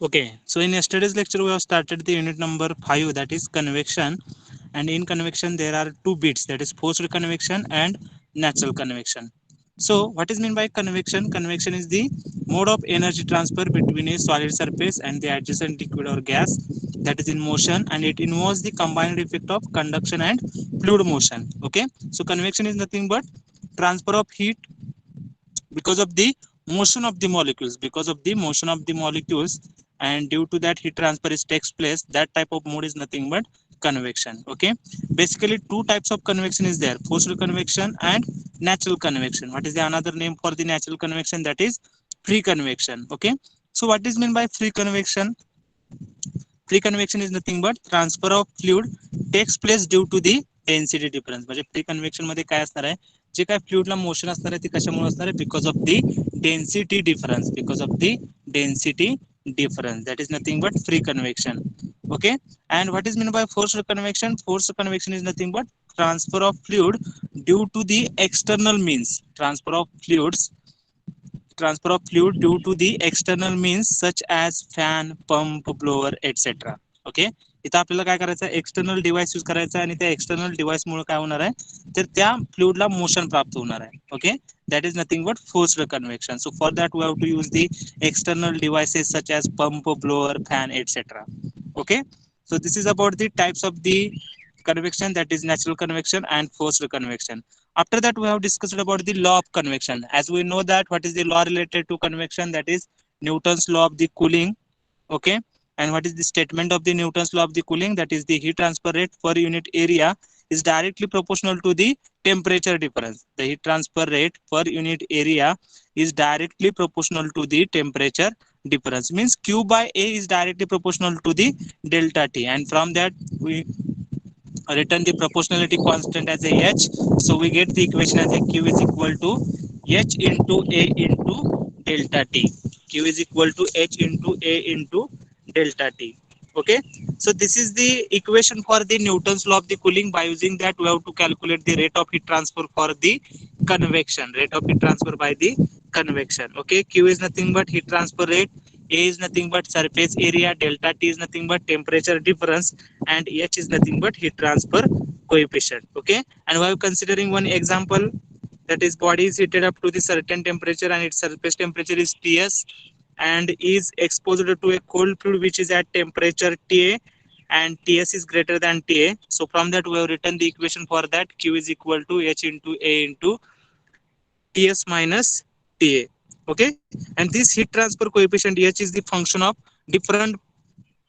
Okay, so in yesterday's lecture, we have started the unit number 5, that is convection. And in convection, there are two bits, that is forced convection and natural convection. So, what is meant by convection? Convection is the mode of energy transfer between a solid surface and the adjacent liquid or gas that is in motion, and it involves the combined effect of conduction and fluid motion. Okay, so convection is nothing but transfer of heat because of the motion of the molecules, and due to that heat transfer is takes place. That type of mode is nothing but convection. Okay, basically two types of convection is there: forced convection and natural convection. What is the another name for the natural convection? That is free convection. Okay, so what is meant by free convection? Free convection is nothing but transfer of fluid takes place due to the density difference. म्हणजे free convection मध्ये काय असणार आहे, जे काय फ्लुइडला motion असणार आहे ते कशामुळे असणार आहे? Because of the density difference. Because of the density difference, that is nothing but free convection. Okay, and what is meant by forced convection? Forced convection is nothing but transfer of fluid due to the external means. Transfer of fluid due to the external means such as fan, pump, blower, etc. Okay, इथं आपल्याला काय करायचं आहे? External device use करायचा आहे, आणि त्या external device मुळे काय होणार आहे, तर त्या फ्लुइडला मोशन प्राप्त होणार आहे. Okay, that is nothing but forced convection. So for that we have to use the external devices such as pump, blower, fan, etc. Okay, so this is about the types of the convection, that is natural convection and forced convection. After that we have discussed about the law of convection. As we know that what is the law related to convection? That is Newton's law of the cooling. Okay, and what is the statement of the Newton's law of the cooling? That is the heat transfer rate per unit area is directly proportional to the temperature difference. The heat transfer rate per unit area is directly proportional to the temperature difference. Means Q by A is directly proportional to the delta T, and from that we written the proportionality constant as a H. So we get the equation as a Q is equal to H into A into delta T. Q is equal to H into A into delta T. Okay, so this is the equation for the Newton's law of the cooling. By using that we have to calculate the rate of heat transfer for the convection. Rate of heat transfer by the convection. Okay, Q is nothing but heat transfer rate, A is nothing but surface area, delta T is nothing but temperature difference, and H is nothing but heat transfer coefficient. Okay, and we are considering one example, that is body is heated up to the certain temperature and its surface temperature is Ts, and is exposed to a cold fluid which is at temperature Ta, and Ts is greater than Ta. So from that we have written the equation for that. Q is equal to H into A into Ts minus Ta. Okay, and this heat transfer coefficient H is the function of different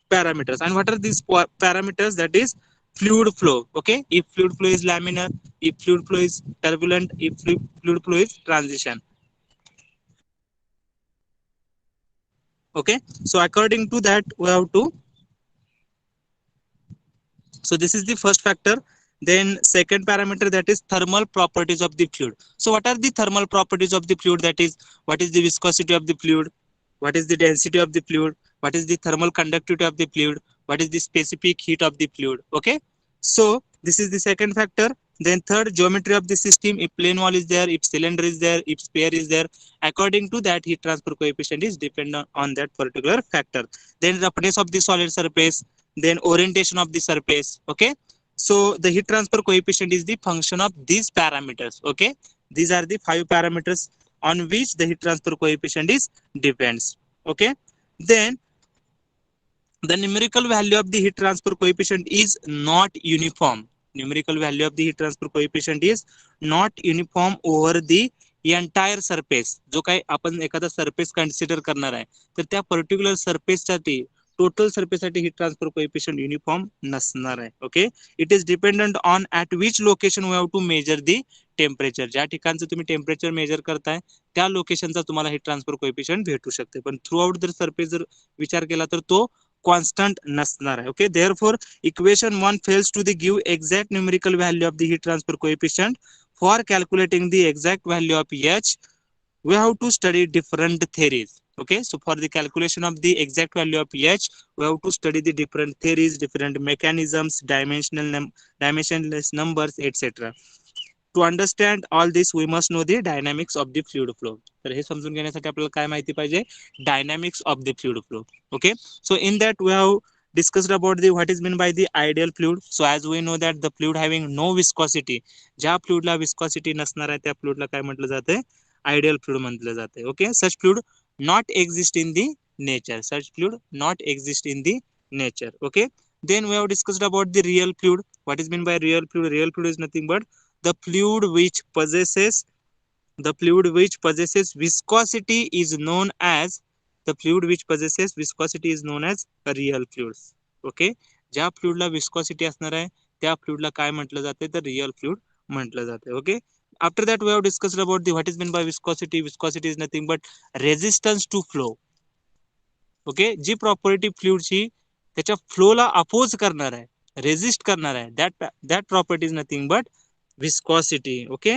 parameters. And what are these parameters? That is fluid flow. Okay, if fluid flow is laminar, if fluid flow is turbulent, if fluid flow is transition. Okay, so according to that we have to, so this is the first factor. Then second parameter, that is thermal properties of the fluid. So what are the thermal properties of the fluid? That is, what is the viscosity of the fluid, what is the density of the fluid, what is the thermal conductivity of the fluid, what is the specific heat of the fluid. Okay, so this is the second factor. Then third, geometry of the system. If plane wall is there, if cylinder is there, if sphere is there, according to that heat transfer coefficient is dependent on that particular factor. Then roughness of the solid surface, then orientation of the surface. Okay, so the heat transfer coefficient is the function of these parameters. Okay, these are the 5 parameters on which the heat transfer coefficient is depends. Okay, then the numerical value of the heat transfer coefficient is not uniform. Numerical value of the heat transfer coefficient is not uniform over the entire surface. जो काही आपण एखादा surface consider करणार आहे, तर त्या particular सरफेससाठी, total सरफेससाठी हीट ट्रान्सफर कोएफिशियंट युनिफॉर्म नसणार आहे. Okay, it is dependent on at which location we have to measure the temperature. ज्या ठिकाणचं तुम्ही टेम्परेचर मेजर करताय त्या लोकेशनचा तुम्हाला हीट ट्रान्सफर कोएफिशियंट भेटू शकते. पण थ्रू आउट जर सरफेस जर विचार केला तर तो constant नसणार आहे. Okay, therefore equation 1 fails to give exact numerical value of the heat transfer coefficient. For calculating the exact value of H, we have to study different theories. Okay, so for the calculation of the exact value of H, we have to study the different theories, different mechanisms, dimensionless numbers, etc. To understand all this we must know the dynamics of the fluid flow. तर हे समजून घेण्यासाठी आपल्याला काय माहिती पाहिजे, dynamics of the fluid flow. Okay, so in that we have discussed about the what is meant by the ideal fluid. So as we know that the fluid having no viscosity, ज्या फ्लुइडला viscosity नसणार आहे त्या फ्लुइडला काय म्हटलं जाते, ideal fluid म्हटलं जाते. Okay, such fluid not exist in the nature, such fluid not exist in the nature. Okay, then we have discussed about the real fluid. What is meant by real fluid? Real fluid is nothing but the fluid which possesses viscosity is known as the fluid which possesses viscosity is known as a real fluid. Okay, ज्या फ्लुइडला viscosity असणार आहे त्या फ्लुइडला काय म्हटलं जाते, तर real fluid म्हटलं जाते. Okay, after that we have discussed about the what is mean by viscosity. Viscosity is nothing but resistance to flow. Okay, जी प्रॉपर्टी फ्लुइडची त्याच्या फ्लोला अपोज करणार आहे, रेजिस्ट करणार आहे, that property is nothing but viscosity. Okay,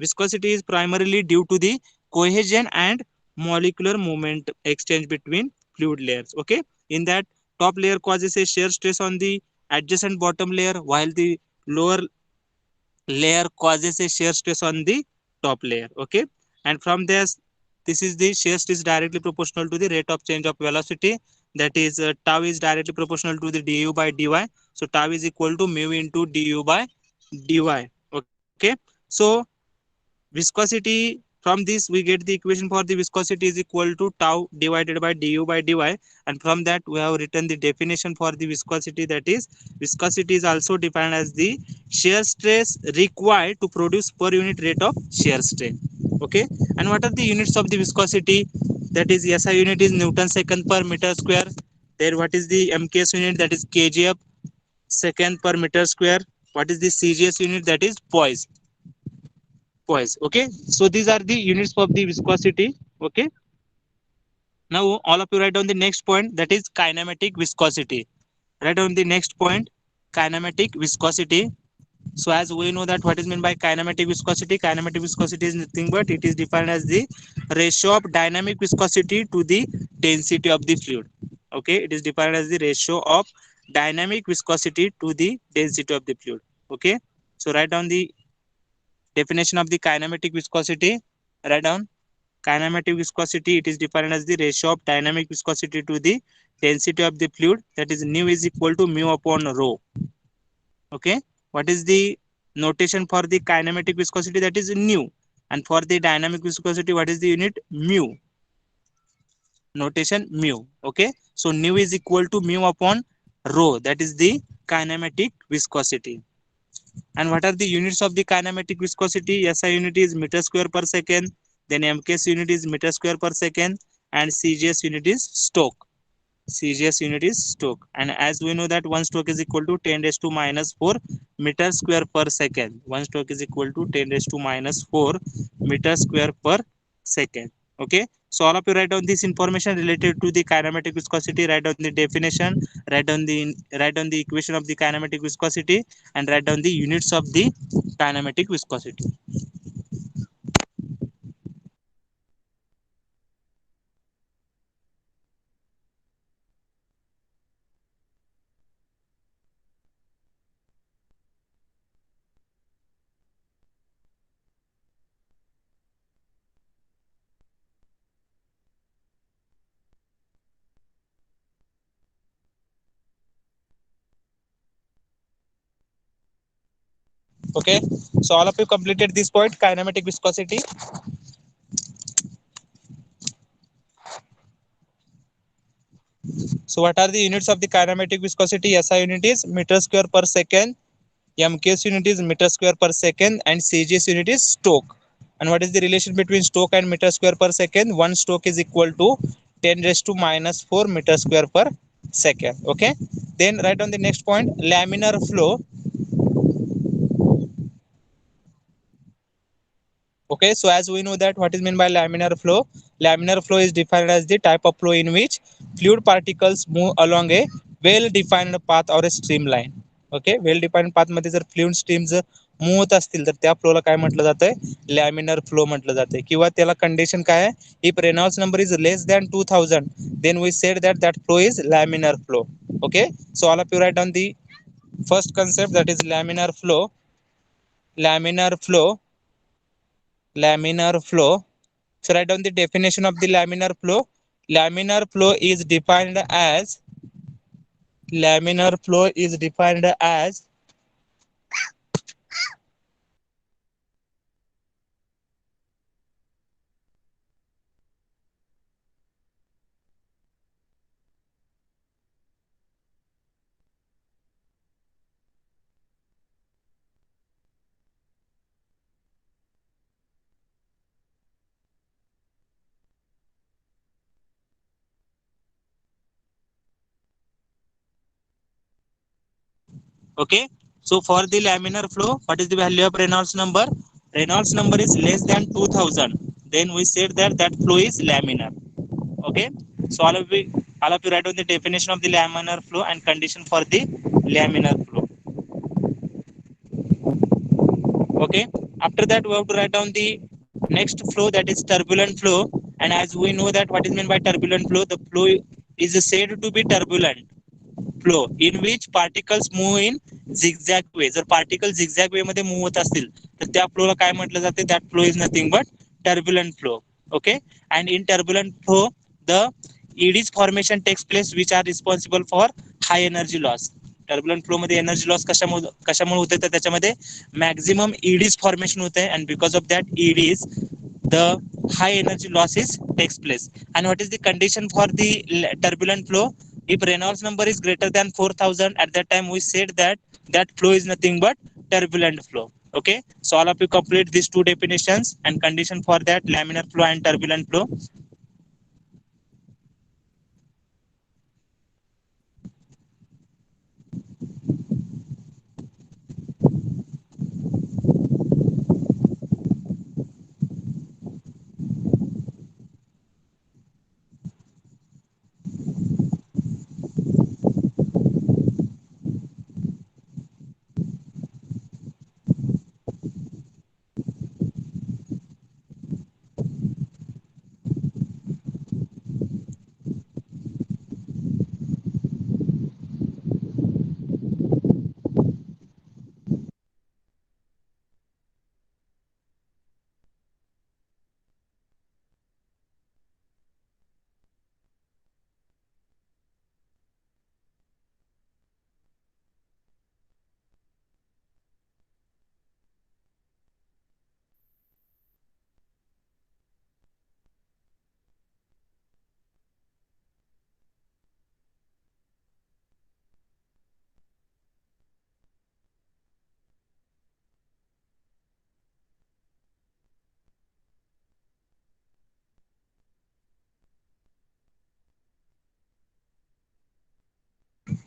viscosity is primarily due to the cohesion and molecular movement exchange between fluid layers. Okay, in that top layer causes a shear stress on the adjacent bottom layer, while the lower layer causes a shear stress on the top layer. Okay, and from this is the shear stress directly proportional to the rate of change of velocity, that is tau is directly proportional to the du by dy. So tau is equal to mu into du by dy. Okay, so viscosity, from this we get the equation for the viscosity is equal to tau divided by du by dy, and from that we have written the definition for the viscosity, that is viscosity is also defined as the shear stress required to produce per unit rate of shear strain. Okay, and what are the units of the viscosity? That is SI unit is Newton second per meter square. Then what is the MKS unit? That is kgf second per meter square. What is the CGS unit? That is poise. Okay, so these are the units of the viscosity. Okay, now all of you write down the next point, that is kinematic viscosity. Write down the next point, kinematic viscosity. So as we know that what is meant by kinematic viscosity, kinematic viscosity is nothing but it is defined as the ratio of dynamic viscosity to the density of the fluid. Okay, it is defined as the ratio of dynamic viscosity to the density of the fluid. Okay, so write down the definition of the kinematic viscosity. Write down kinematic viscosity. It is defined as the ratio of dynamic viscosity to the density of the fluid. That is nu is equal to mu upon rho. Okay. What is the notation for the kinematic viscosity? That is nu. And for the dynamic viscosity, what is the unit? Mu. Notation mu. Okay. So nu is equal to mu upon rho. That is the kinematic viscosity. And what are the units of the kinematic viscosity? SI unit is meter square per second. Then MKS unit is meter square per second. And CGS unit is Stoke. CGS unit is Stoke. And as we know that 1 Stoke is equal to 10 raised to minus 4 meter square per second. 1 Stoke is equal to 10 raised to minus 4 meter square per second. Okay. So all of you write down this information related to the kinematic viscosity. Write down the definition. Write down the equation of the kinematic viscosity, and write down the units of the kinematic viscosity. Okay, so all of you completed this point, kinematic viscosity. So what are the units of the kinematic viscosity? SI unit is meter square per second, MKS unit is meter square per second, and CGS unit is Stoke. And what is the relation between Stoke and meter square per second? 1 Stoke is equal to 10 raised to minus 4 meter square per second. Okay, then write on the next point, laminar flow. Okay, so as we know that what is meant by laminar flow? Laminar flow is defined as the type of flow in which fluid particles move along a well-defined path or a streamline. Okay, well-defined path मध्ये जर fluid streams move होत असतील तर त्या फ्लोला काय म्हटलं जातंय? Laminar flow म्हटलं जाते. किंवा त्याला कंडिशन काय आहे? If Reynolds number is less than 2000 then we said that that flow is laminar flow. Okay, so all of you write down the first concept, that is laminar flow. laminar flow. Laminar flow. So write down the definition of the laminar flow. Laminar flow is defined as laminar flow is defined as okay. So for the laminar flow, what is the value of Reynolds number? Reynolds number is less than 2000. Then we said that that flow is laminar. Okay. So all of you write down the definition of the laminar flow and condition for the laminar flow. Okay. After that, we have to write down the next flow, that is turbulent flow. And as we know that what is meant by turbulent flow, the flow is said to be turbulent flow in which particles move in zigzag way. जर particle zigzag वे मध्ये move होत असतील तर त्या फ्लोला काय म्हटलं जाते? That flow is nothing but turbulent flow. Okay. And in turbulent flow the eddies formation takes place which are responsible for high energy loss. Turbulent flow मध्ये एनर्जी लॉस कशामुळे होते? तर त्याच्यामध्ये मॅक्झिमम ईडीज फॉर्मेशन होते and because of that eddies the high energy losses takes place. And what is the condition for the turbulent flow? If Reynolds number is greater than 4000, at that time we said that that flow is nothing but turbulent flow. Okay. So all of you complete these two definitions and condition for that laminar flow and turbulent flow.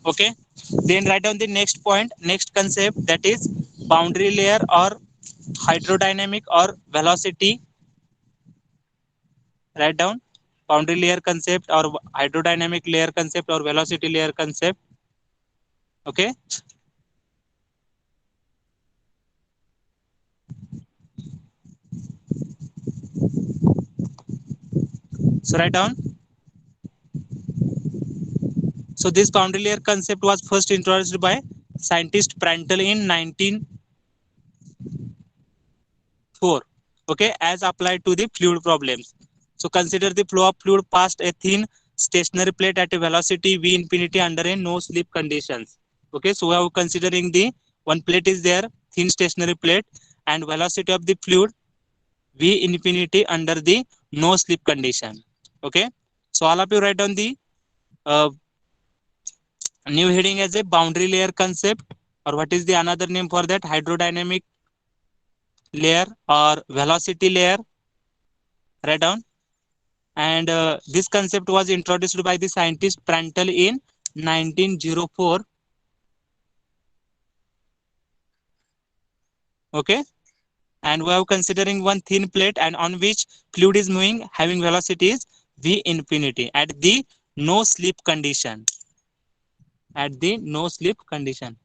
Okay. Then write down the next point, next concept, that is boundary layer or hydrodynamic or velocity. Write down boundary layer concept or hydrodynamic layer concept or velocity layer concept. Okay. So write down. So this boundary layer concept was first introduced by scientist Prandtl in 1904. Okay, as applied to the fluid problems. So consider the flow of fluid past a thin stationary plate at a velocity v infinity under a no slip conditions. Okay, so we are considering the one plate is there, thin stationary plate, and velocity of the fluid v infinity under the no slip condition. Okay, so all of you write down the uh, new heading as a boundary layer concept, or what is the another name for that? Hydrodynamic layer or velocity layer. Write down. And this concept was introduced by the scientist Prandtl in 1904. Okay. And we are considering one thin plate and on which fluid is moving having velocities v infinity at the no slip condition. At the no slip condition.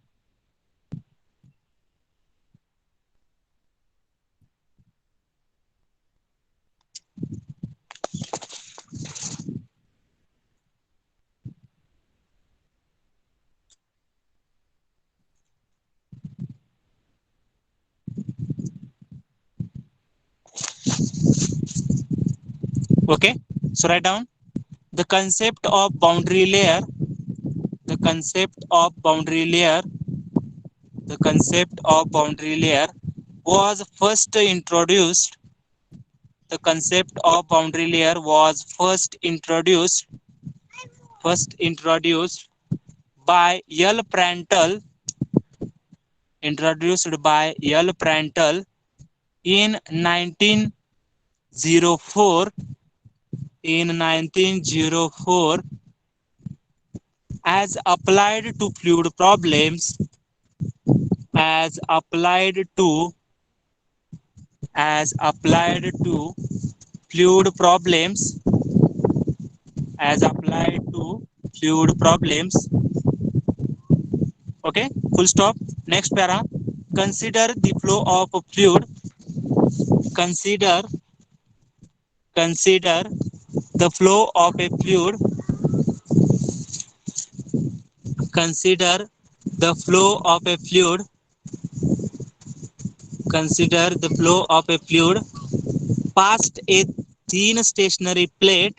Okay, so write down the concept of boundary layer. The concept of boundary layer. The concept of boundary layer was first introduced. The concept of boundary layer was first introduced by L. Prandtl. Introduced by L. Prandtl in 1904. In 1904, as applied to fluid problems. As applied to as applied to fluid problems. As applied to fluid problems. Okay, full stop. Next para. Consider the flow of a fluid. Consider consider the flow of a fluid. Consider the flow of a fluid. Consider the flow of a fluid past a thin stationary plate.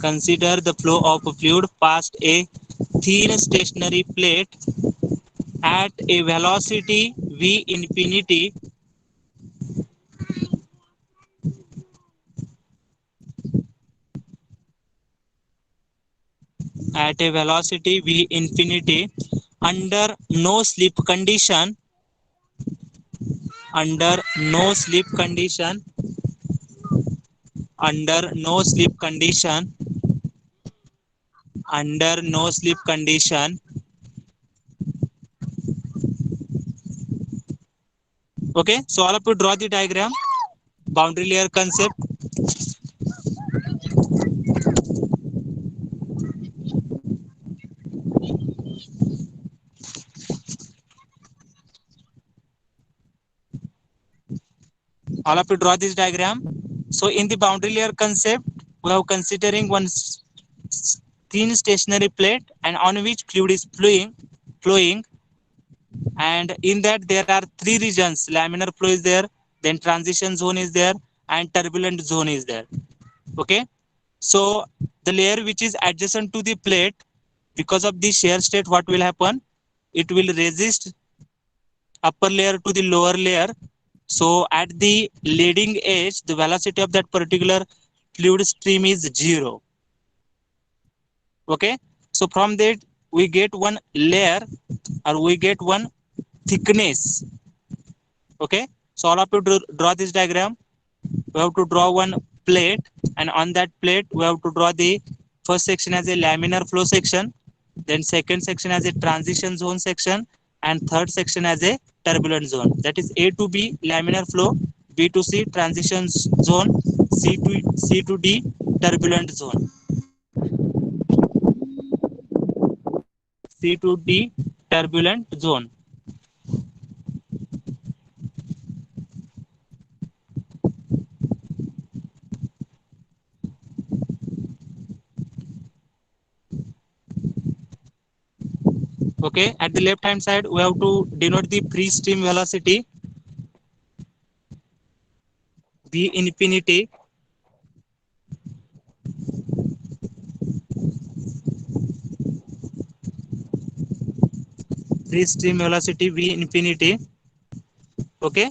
Consider the flow of a fluid past a thin stationary plate at a velocity v infinity. At a velocity v infinity under no slip condition. Under no slip condition. Under no slip condition. Under no slip condition. Okay, so all of you draw the diagram. Boundary layer concept. All of you draw this diagram. So in the boundary layer concept, we are considering one thin stationary plate and on which fluid is flowing, and in that there are three regions. Laminar flow is there, then transition zone is there, and turbulent zone is there. Okay, so the layer which is adjacent to the plate, because of the shear state, what will happen? It will resist upper layer to the lower layer. So at the leading edge, the velocity of that particular fluid stream is 0. Okay, so from that we get one layer, or we get one thickness. Okay, so all of you draw this diagram. We have to draw one plate, and on that plate we have to draw the first section as a laminar flow section, then second section as a transition zone section, and third section as a turbulent zone. That is A to B laminar flow, B to C transition zone, C to D turbulent zone. C to D turbulent zone. Okay, at the left hand side we have to denote the free stream velocity V infinity. Free stream velocity V infinity. Okay,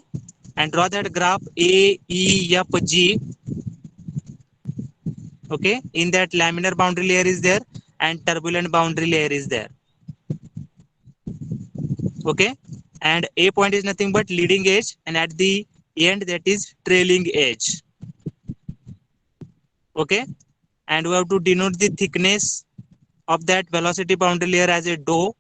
and draw that graph A, E, F, G. Okay, in that laminar boundary layer is there and turbulent boundary layer is there. Okay, and A point is nothing but leading edge, and at the end that is trailing edge. Okay, and we have to denote the thickness of that velocity boundary layer as a dou.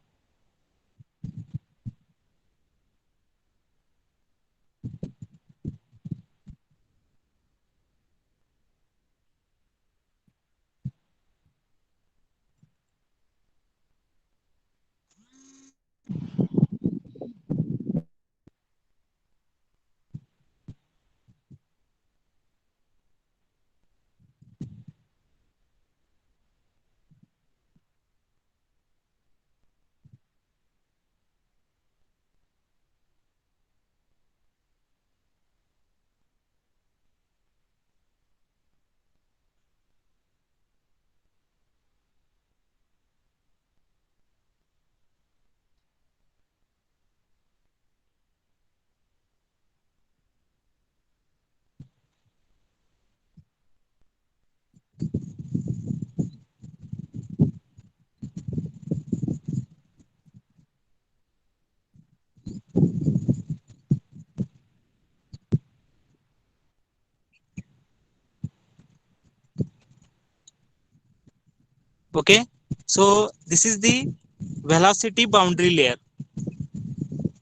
Okay. So this is the velocity boundary layer.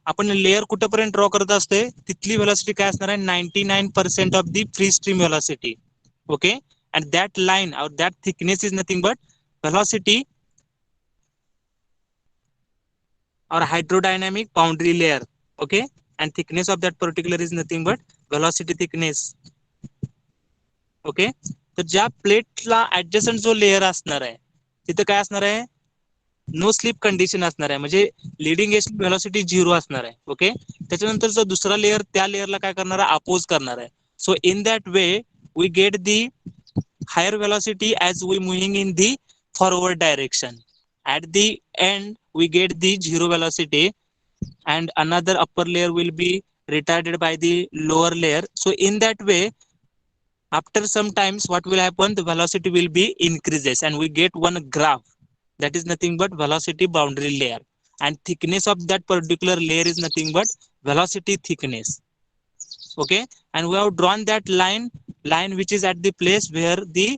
आपण layer कुठेपर्यंत draw करत असते तिथली velocity काय असणार आहे 99% of the free stream velocity. Okay. And that line or that thickness is nothing but velocity or hydrodynamic boundary layer. Okay, and thickness of that particular is nothing but velocity thickness. Okay. तर ज्या प्लेटला adjacent जो layer असणार आहे तिथे काय असणार आहे no slip condition असणार आहे म्हणजे लिडिंग एज व्हेलॉसिटी 0 असणार आहे. ओके. त्याच्यानंतर जो दुसरा लेअर त्या लेअरला काय करणार आहे अपोज करणार आहे. So in that way we get the higher velocity as we moving in the forward direction. At the end we get the zero velocity and another upper layer will be retarded by the lower layer. So in that way after some times what will happen, the velocity will be increases and we get one graph that is nothing but velocity boundary layer, and thickness of that particular layer is nothing but velocity thickness. Okay. And we have drawn that line which is at the place where the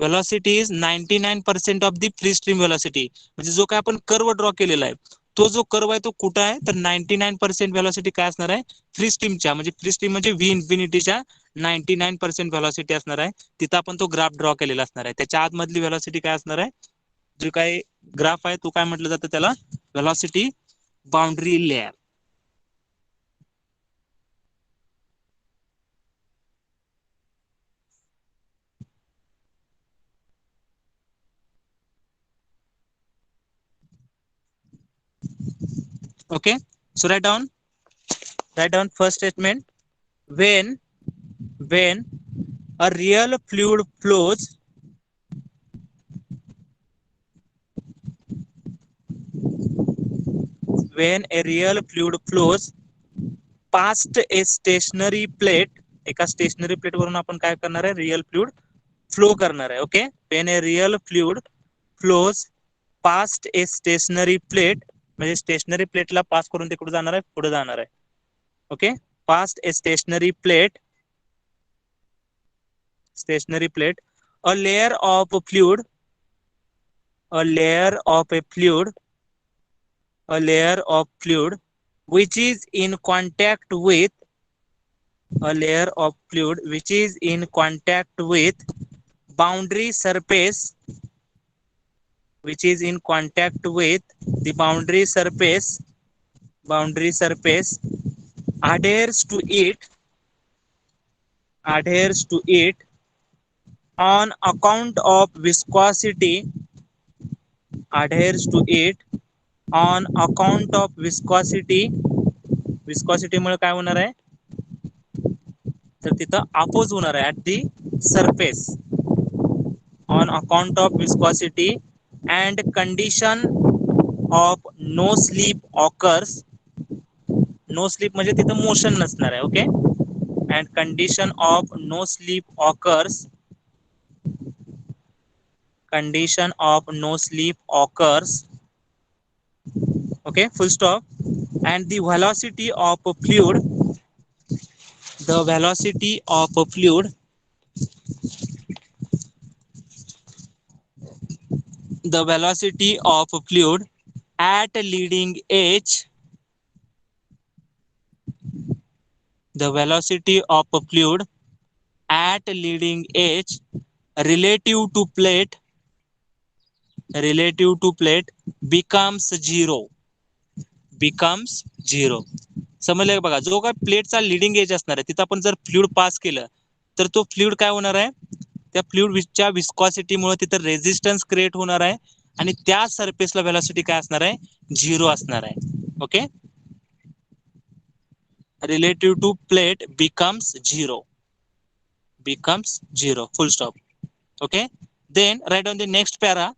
velocity is 99% of the free stream velocity. म्हणजे जो काय आपण curve draw केलेला आहे तो जो curve आहे तो कुठं आहे तर 99% व्हेलॉसिटी काय असणार आहे फ्री स्ट्रीमच्या म्हणजे फ्री स्ट्रीम म्हणजे व्ही इन्फिनिटीच्या 99% व्हेलॉसिटी असणार आहे. तिथं आपण तो ग्राफ ड्रॉ केलेला असणार आहे. त्याच्या आतमधली व्हेलॉसिटी काय असणार आहे जो काही ग्राफ आहे तो काय म्हटलं जातं त्याला velocity boundary layer. Okay, so write down first statement. When a real fluid flows past a stationary plate, एका स्टेशनरी प्लेट वरून आपण काय करणार आहे रिअल फ्लुइड फ्लो करणार आहे. Okay. when a real fluid flows past a stationary plate म्हणजे stationery प्लेटला पास करून ते कुठे जाणार आहे पुढे जाणार आहे. Okay. past a stationary plate a layer of fluid which is in contact with boundary surface the boundary surface adheres to it on account of viscosity मुळे काय होणार आहे तर तिथं अपोज होणार आहे at the surface on account of viscosity and condition of no slip occurs. No slip म्हणजे तिथं मोशन नसणार आहे. Okay. And condition of no slip occurs okay, full stop. And the velocity of a fluid at leading edge relative to plate becomes zero. समजलं बघा. जो काय प्लेटचा leading as असणार आहे तिथं आपण जर फ्लुइड पास केलं तर तो फ्लुइड काय होणार आहे त्या फ्लुइडच्या विस्कॉसिटीमुळे तिथं रेझिस्टन्स क्रिएट होणार आहे आणि त्या सरफेसला व्हेलॉसिटी काय असणार आहे 0 असणार आहे. Okay. Relative to plate becomes zero. Full stop. Okay. Then write on the next para.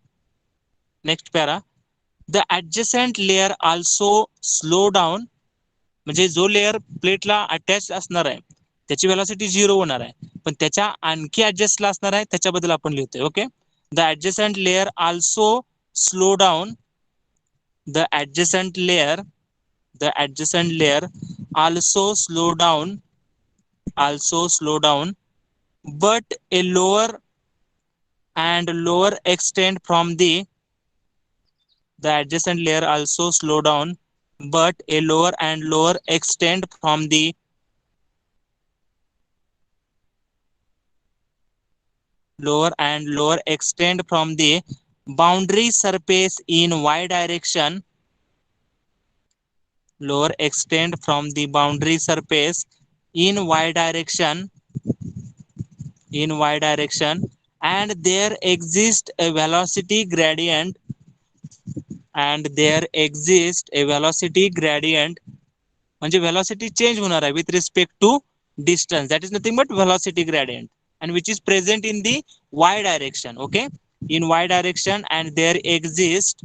The adjacent layer also slow down. म्हणजे जो लेअर प्लेटला अटॅच असणार आहे त्याची व्हेलॉसिटी 0 होणार आहे पण त्याच्या आणखी ऍडजस्टला असणार आहे त्याच्याबद्दल आपण लिहितोय. Okay. The adjacent layer also slow down also slow down but a lower extent from the the adjacent layer also slow down, but a lower and lower extent from the boundary surface in y direction, lower extent from the boundary surface in y direction, and there exists a velocity gradient, म्हणजे velocity change होणार आहे with respect to distance, that is nothing but velocity gradient, and which is present in the y direction. Okay, in y direction, and there exists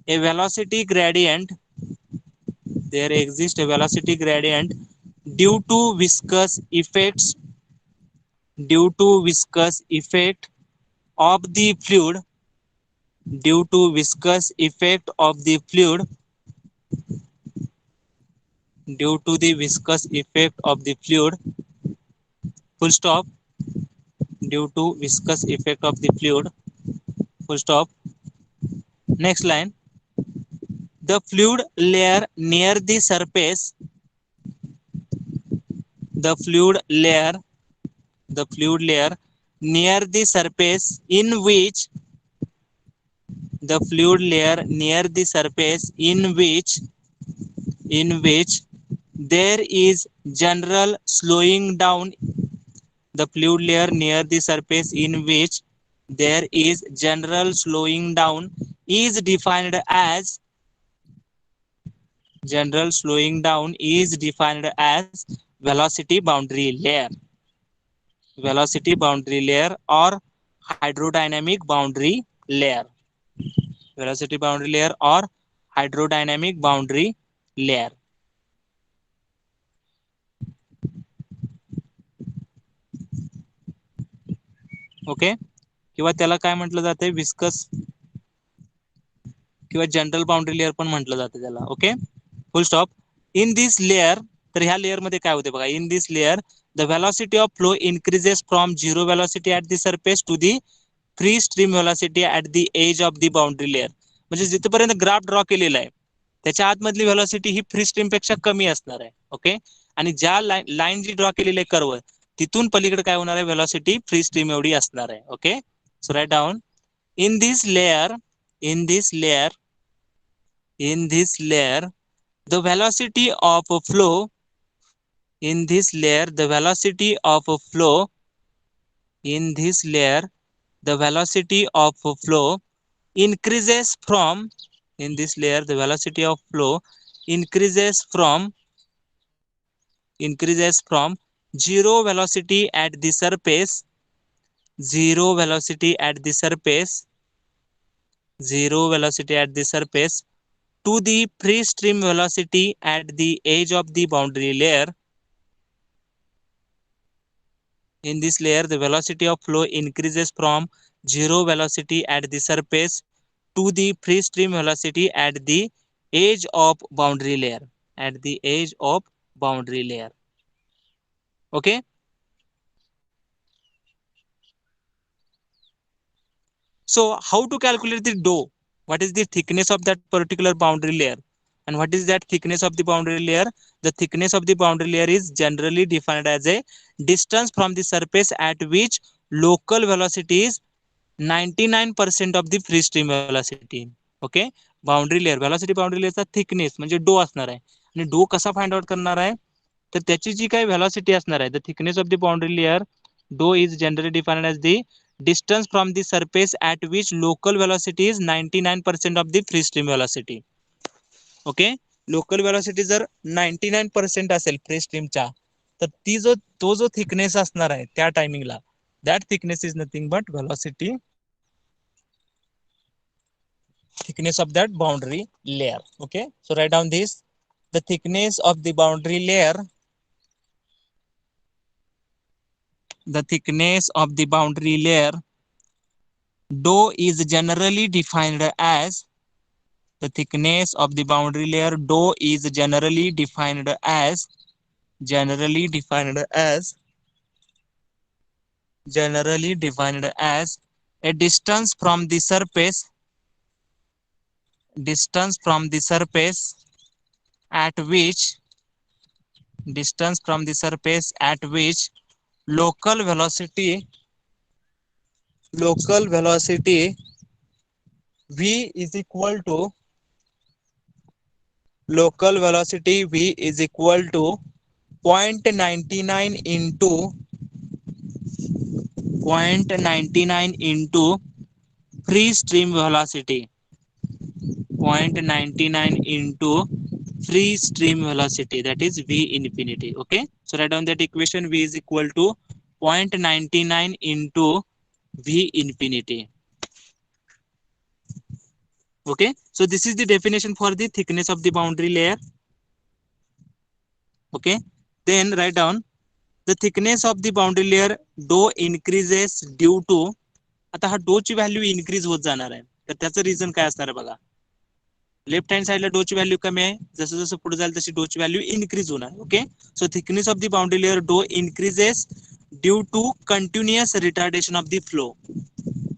a velocity gradient, due to viscous effects, of the fluid, due to viscous effect of the fluid, due to the viscous effect of the fluid, full stop, due to viscous effect of the fluid, full stop. Next line, the fluid layer near the surface, the fluid layer near the surface in which, the fluid layer near the surface in which there is general slowing down, the fluid layer near the surface in which there is general slowing down is defined as, velocity boundary layer, or hydrodynamic boundary layer, velocity boundary layer or hydrodynamic boundary layer. Okay, किंवा त्याला काय म्हटलं जाते, viscous किंवा general boundary layer पण म्हटलं जाते त्याला. Okay, full stop. In this layer, तर ह्या लेअर मध्ये काय होते बघा, in this layer the velocity of flow increases from zero velocity at the surface to the free stream velocity at the edge of the boundary layer. म्हणजे जिथपर्यंत graph draw केलेला आहे त्याच्या आतमधली व्हेलॉसिटी ही फ्री स्ट्रीम पेक्षा कमी असणार आहे. ओके, आणि ज्या लाईन जी ड्रॉ केलेली आहे कर्व, तिथून पलीकडे काय होणार आहे, व्हेलॉसिटी फ्री स्ट्रीम एवढी असणार आहे. Okay, so right down, in this layer the velocity of flow, in this layer the velocity of flow, in this layer the velocity of flow increases from, in this layer the velocity of flow increases from zero velocity at the surface, zero velocity at the surface, zero velocity at the surface to the free stream velocity at the edge of the boundary layer. In this layer, the velocity of flow increases from zero velocity at the surface to the free stream velocity at the edge of boundary layer. At the edge of boundary layer. Okay. So, how to calculate the dou? What is the thickness of that particular boundary layer? And what is that thickness of the boundary layer? The thickness of the boundary layer is generally defined as a distance from the surface at which local velocity is 99% of the free stream velocity. Okay, boundary layer, velocity boundary layer चा thickness म्हणजे dough असणार आहे. आणि dough कसा find out करणार आहे, तर त्याची जी काही velocity असणार आहे, the thickness of the boundary layer dou is generally defined as the distance from the surface at which local velocity is 99% of the free stream velocity. Okay, local velocity जर 99% असेल free स्ट्रीमच्या, तर ती तो जो thickness असणार आहे त्या टायमिंगला, that thickness is nothing but velocity, thickness of that boundary layer. Okay, so write down this, the thickness of the boundary layer, the thickness of the boundary layer dou is generally defined as, the thickness of the boundary layer dou is generally defined as a distance from the surface, distance from the surface at which local velocity v is equal to local velocity v is equal to 0.99 into 0.99 into free stream velocity. 0.99 into free stream velocity, that is v infinity. Okay, so write down that equation. V is equal to 0.99 into v infinity. Okay, so this is the definition for the thickness of the boundary layer. Okay, then write down the thickness of the boundary layer dou increases due to. आता हा dough ची value increase होत जाणार आहे, तर त्याचं reason काय असणार आहे बघा. लेफ्ट हँड साइडला डो ची व्हॅल्यू कमी आहे, जसं जसं पुढे जाईल तशी डो ची व्हॅल्यू इन्क्रीज होणार. Okay, so thickness of the boundary layer do increases due to continuous retardation of the flow.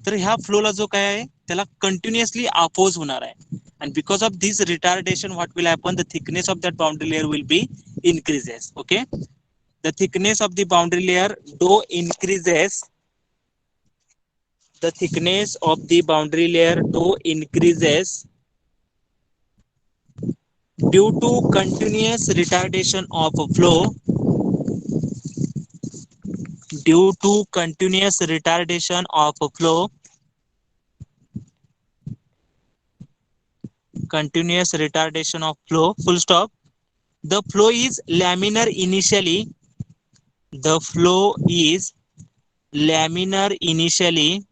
तर ह्या फ्लोला जो काय आहे त्याला कंटिन्युअसली अपोज होणार आहे. And because of this retardation, what will happen? The thickness of that boundary layer will be increases. Okay, the thickness of the boundary layer dou increases. The thickness of the boundary layer dou increases due to continuous retardation of flow. Due to continuous retardation of flow. Continuous retardation of flow, full stop. The flow is laminar initially. The flow is laminar initially.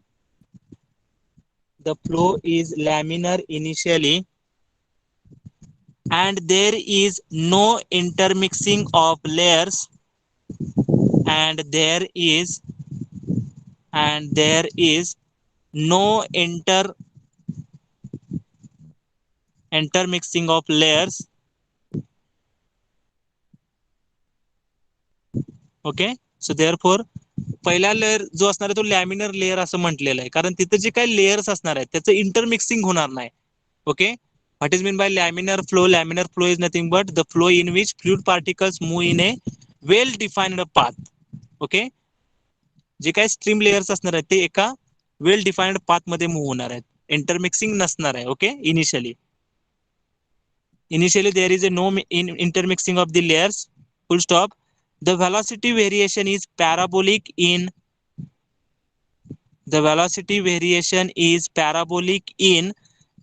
The flow is laminar initially, and there is no intermixing of layers. And there is no intermixing of layers. Okay, so therefore पहिला layer जो असणार आहे तो laminar layer असं म्हटलेलं आहे, कारण तिथे जे काही लेयर्स असणार आहेत त्याचं इंटरमिक्सिंग होणार नाही. Okay, what is mean by laminar flow? Laminar flow is nothing but the flow in which fluid particles move in a well defined path. Okay, जे काही स्ट्रीम लेयर्स असणार आहेत ते एका वेल डिफाइन्ड पाथ मध्ये move होणार आहेत, intermixing नसणार आहे. Okay, initially there is a no intermixing of the layers, full stop. The velocity variation is parabolic in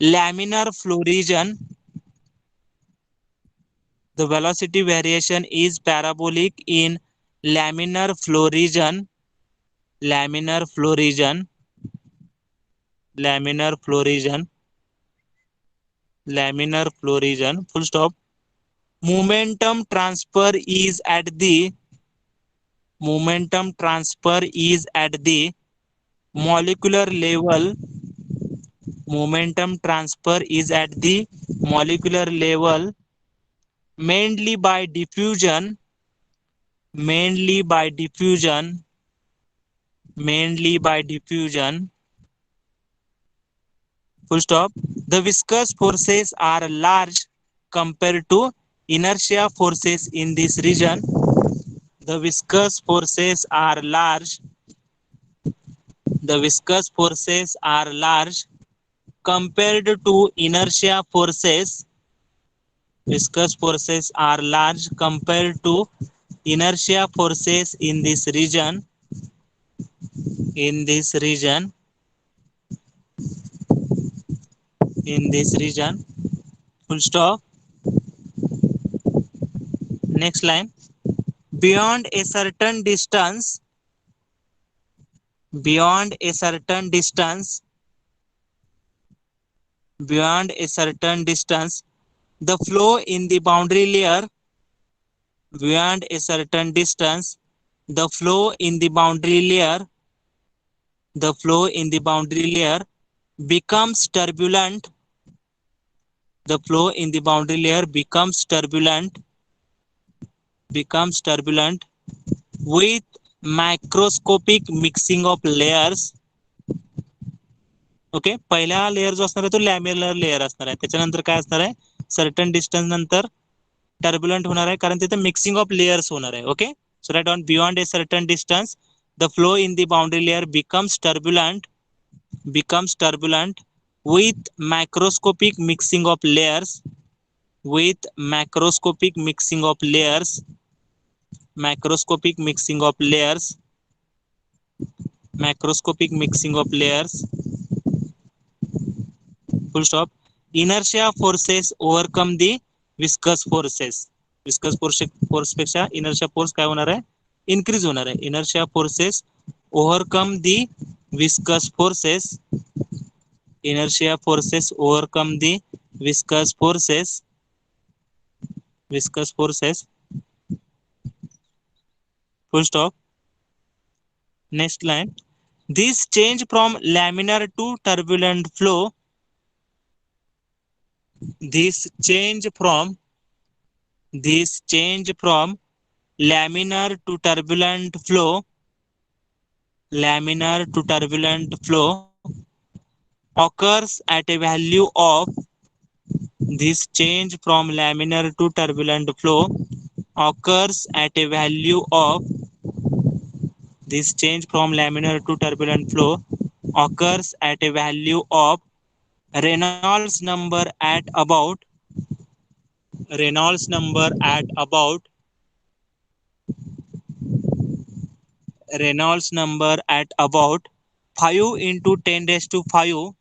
laminar flow region. The velocity variation is parabolic in laminar flow region. Laminar flow region. Laminar flow region. Laminar flow region. Full stop. Momentum transfer is at the molecular level. Momentum transfer is at the molecular level, mainly by diffusion. Mainly by diffusion. Full stop. The viscous forces are large compared to inertia forces in this region. The viscous forces are large. The viscous forces are large compared to inertia forces. Viscous forces are large compared to inertia forces in this region. In this region. Full stop. Next line. Beyond a certain distance, the flow in the boundary layer, beyond a certain distance, the flow in the boundary layer becomes turbulent. The flow in the boundary layer becomes turbulent with macroscopic mixing of layers. Okay, पहिला layer जो असणार आहे तो laminar layer असणार आहे. त्याच्यानंतर काय असणार आहे, सर्टन डिस्टन्स नंतर टर्ब्युलंट होणार आहे, कारण तिथे मिक्सिंग ऑफ लेयर्स होणार आहे. Okay, so right on beyond a certain distance the flow in the boundary layer becomes turbulent with macroscopic mixing of layers with macroscopic mixing of layers macroscopic mixing of layers macroscopic mixing of layers full stop. Inertia forces overcome the viscous force पेक्षा inertia force काय होणार आहे, increase होणार आहे. inertia forces overcome the viscous forces inertia forces overcome the viscous forces full stop. Next line, this change from laminar to turbulent flow this change from laminar to turbulent flow occurs at a value of this change from laminar to turbulent flow occurs at a value of this change from laminar to turbulent flow occurs at a value of Reynolds number at about Reynolds number at about Reynolds number at about 5 into 10 raised to 5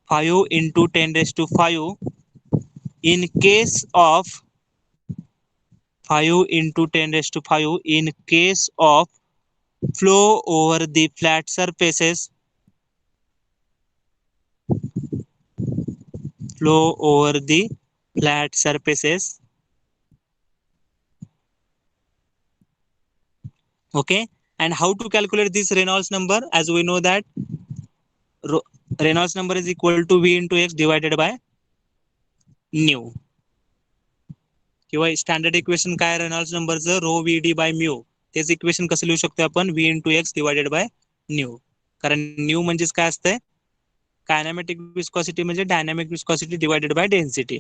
5 into 10 raised to 5 in case of 5 into 10 raised to 5 in case of flow over the flat surfaces flow over the flat surfaces. Okay, and how to calculate this Reynolds number? As we know that Reynolds number is equal to V into X divided by nu. किंवा standard equation काय Reynolds नंबरचं, rho V D by mu. तेच equation कसं लिहू शकतो आपण, V into X divided by nu. कारण nu म्हणजेच काय असतंय, कायनॅमेटिक विस्कॉसिटी म्हणजे dynamic viscosity divided by density.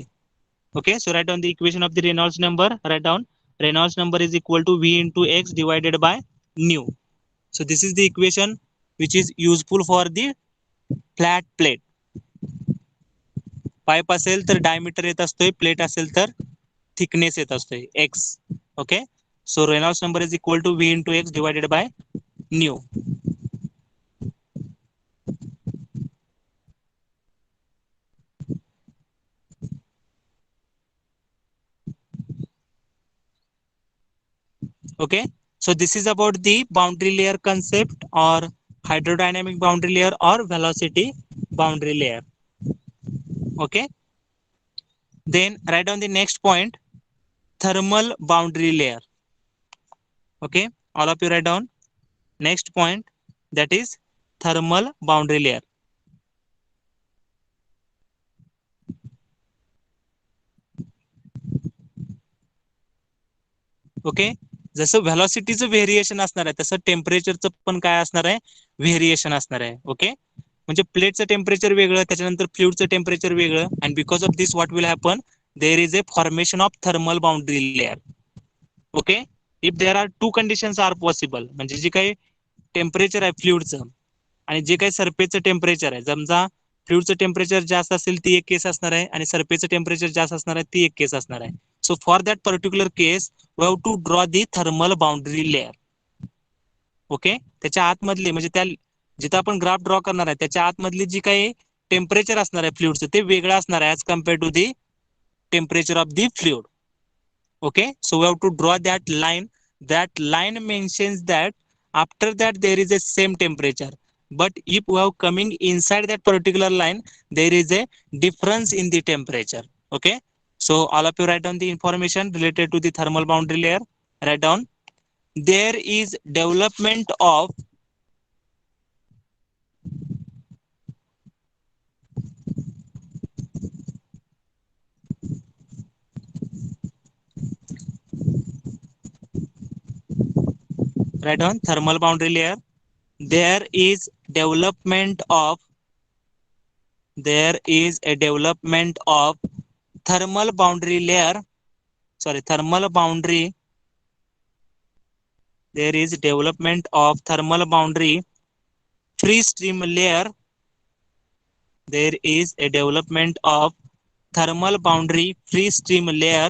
Okay, so right on the equation of the Reynolds number, right down Reynolds number is equal to V into X divided by nu. So this is the equation which is useful for the flat plate. Pipe असेल तर diameter येत असतोय, plate असेल तर thickness येत असतोय x. Okay, so Reynolds number is equal to V into X divided by nu. Okay, so this is about the boundary layer concept or hydrodynamic boundary layer or velocity boundary layer. Okay, then write down the next point, thermal boundary layer. Okay, all of you write down next point, that is thermal boundary layer. Okay, जसं व्हेलॉसिटीचं variation असणार आहे तसं टेम्परेचरचं पण काय असणार आहे, variation असणार आहे. ओके, म्हणजे प्लेटचं टेम्परेचर वेगळं, त्याच्यानंतर फ्लुइडचं टेम्परेचर वेगळं, and because of this what will happen, there is a formation of thermal boundary layer. Okay, if there are two conditions are possible, म्हणजे जे काही टेम्परेचर आहे फ्लुइडचं आणि जे काही सरफेसचं टेम्परेचर आहे, समजा फ्लुइडचं टेम्परेचर जास्त असेल ती एक केस असणार आहे आणि सरफेसचं टेम्परेचर जास्त असणार आहे ती एक केस असणार आहे. So for that particular case we have to draw the thermal boundary layer. Okay, त्याच्या आतमधली म्हणजे त्या जिथं आपण ग्राफ ड्रॉ करणार आहे त्याच्या आतमधली जी काही टेम्परेचर असणार आहे फ्लुइडचं ते वेगळं असणार आहे as compare to the temperature of the fluid. Okay, so we have to draw that line. That line mentions that after that there is a same temperature, but if we have coming inside that particular line, there is a difference in the temperature. Okay, so all of you write down the information related to the thermal boundary layer. Write down, there is development of write down thermal boundary layer. There is development of there is a development of thermal boundary layer, thermal boundary, there is development of thermal boundary free stream layer, there is a development of thermal boundary free stream layer